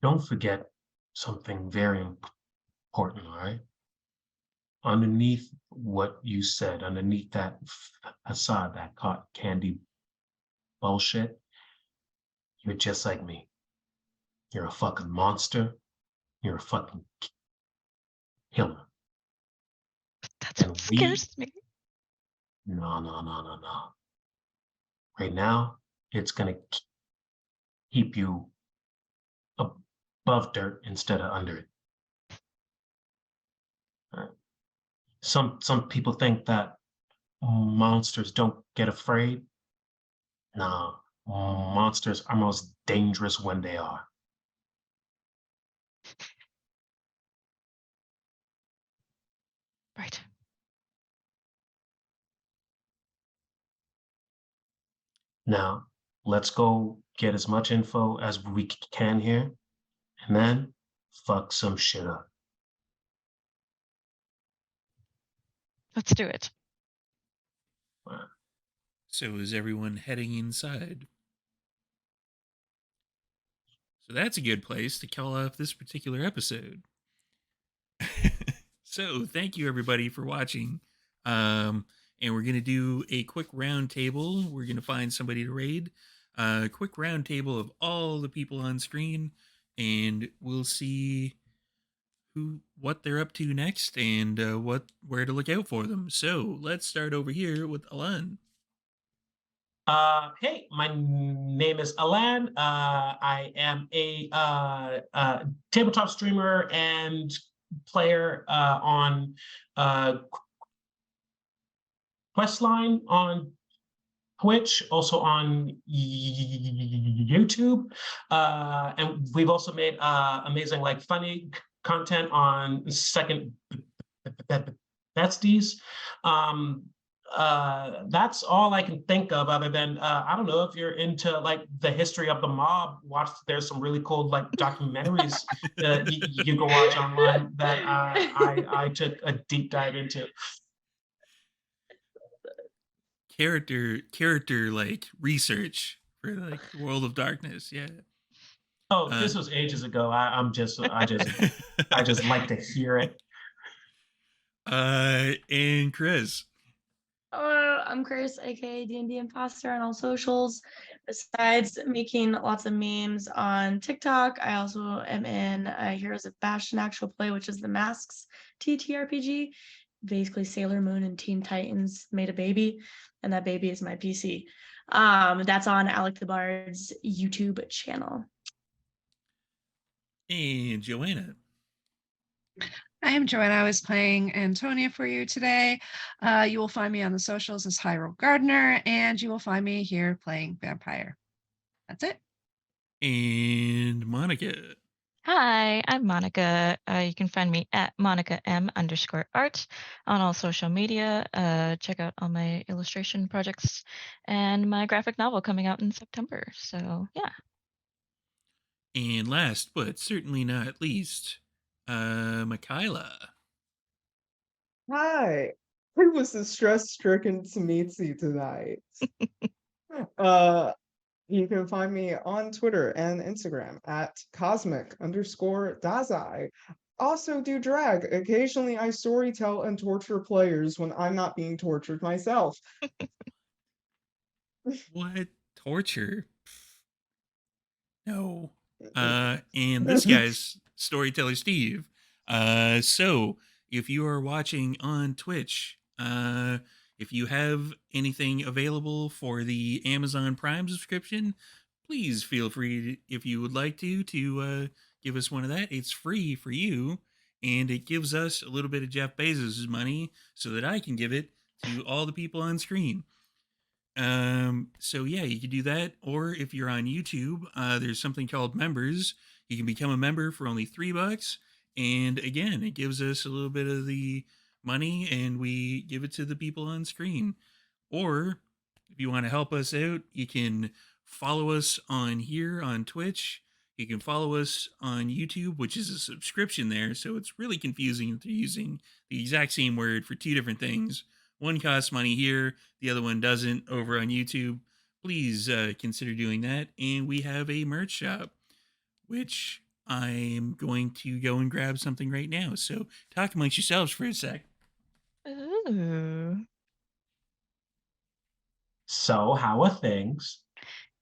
don't forget something very important, all right? Underneath what you said, underneath that facade, that cotton candy bullshit, you're just like me. You're a fucking monster. You're a fucking killer. That's And what scares me. no. Right now, it's gonna keep you above dirt instead of under it. All right? Some people think that monsters don't get afraid. No, monsters are most dangerous when they are. Right. Now, let's go get as much info as we can here, and then fuck some shit up. Let's do it. So is everyone heading inside? So that's a good place to kill off this particular episode. So thank you everybody for watching. And we're gonna do a quick round table. We're gonna find somebody to raid. A quick round table of all the people on screen, and we'll see what they're up to next and where to look out for them. So let's start over here with Alan. Hey, my name is Alan. I am a tabletop streamer and player on Questline on Twitch, also on YouTube, and we've also made amazing, like, funny content on Second Besties. That's all I can think of, other than I don't know if you're into like the history of the mob. There's some really cool like documentaries that you can watch online that I took a deep dive into. Character like research for like the World of Darkness. Yeah. Oh, this was ages ago. I just like to hear it. And Chris. I'm Chris, aka D&D Imposter, on all socials. Besides making lots of memes on TikTok, I also am in Heroes of Bastion actual play, which is the Masks TTRPG. basically Sailor Moon and Teen Titans made a baby, and that baby is my PC. That's on Alec the Bard's YouTube channel. And Joanna. I am Joanna. I was playing Antonia for you today. You will find me on the socials as Hyrule Gardener, and you will find me here playing Vampire. That's it. And Monica. Hi, I'm Monica. You can find me at MonicaM_art on all social media. Check out all my illustration projects and my graphic novel coming out in September. So yeah. And last but certainly not least, Michaela. Hi. I was the stress-stricken Tsumitsu tonight. You can find me on Twitter and Instagram at cosmic_Dazai. Also do drag. Occasionally I storytell and torture players when I'm not being tortured myself. What? Torture? No. And this guy's Storyteller Steve. So if you are watching on Twitch, if you have anything available for the Amazon Prime subscription, please feel free, if you would like to give us one of that. It's free for you, and it gives us a little bit of Jeff Bezos' money so that I can give it to all the people on screen. So yeah, you can do that. Or if you're on YouTube, there's something called members. You can become a member for only $3. And again, it gives us a little bit of the money and we give it to the people on screen. Or if you want to help us out, you can follow us on here on Twitch. You can follow us on YouTube, which is a subscription there. So it's really confusing that they're using the exact same word for two different things. One costs money here, the other one doesn't over on YouTube. Please consider doing that. And we have a merch shop, which I'm going to go and grab something right now. So talk amongst yourselves for a sec. Ooh, So, how are things?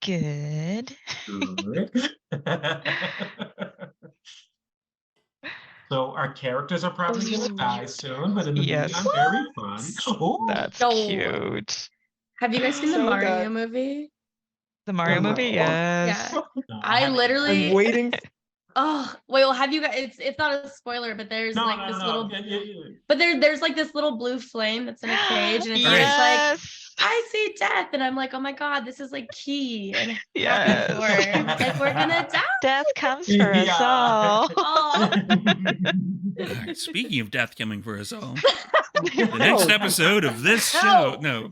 good. Good. So our characters are probably gonna die soon, but in the Yes. meantime, very fun. Oh, That's No. cute. Have you guys seen the So Mario good. movie? The Mario No. movie, yes. Yeah. no, I haven't- literally- I'm waiting. Oh, wait, well, have you guys, it's not a spoiler, but there's No, like no, this no. little, Yeah. but there's like this little blue flame that's in a cage, and it's Alright. just like, Yes. I see death, and I'm like, oh my god, this is like key and happy Yes. for it. Like, we're gonna die. Death comes for us Yeah. all. Oh. Alright, speaking of death coming for us all, the next episode of this show, no,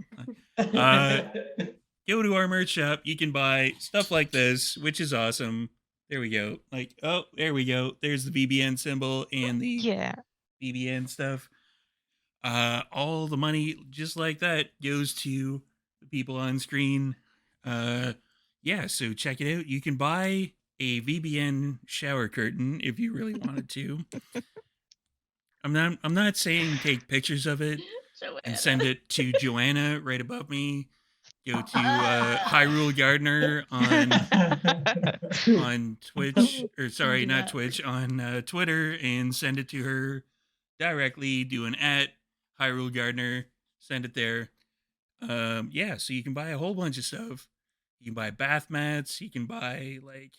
go to our merch shop. You can buy stuff like this, which is awesome. There we go. Like, oh, there we go. There's the VBN symbol and the Yeah. VBN stuff. All the money, just like that, goes to the people on screen. Yeah, so check it out. You can buy a VBN shower curtain if you really wanted to. I'm not saying take pictures of it and send it to Joanna right above me. Go to Hyrule Gardener on Twitch, or sorry, do not that. Twitch, on Twitter, and send it to her directly. Do an @Hyrule Gardener, send it there. Yeah, so you can buy a whole bunch of stuff. You can buy bath mats. You can buy like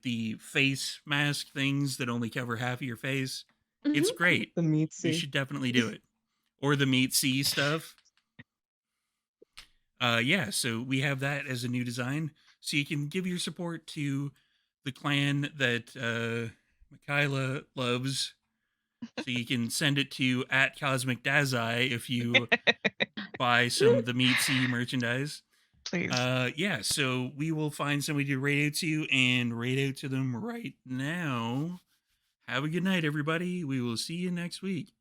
the face mask things that only cover half of your face. It's great. The meat You suit. should definitely do it. Or the meat C stuff. Yeah, so we have that as a new design. So you can give your support to the clan that Michaela loves. So you can send it to @CosmicDazai if you buy some of the Meat C merchandise. Please. Yeah, so we will find somebody to rate out to and rate out to them right now. Have a good night, everybody. We will see you next week.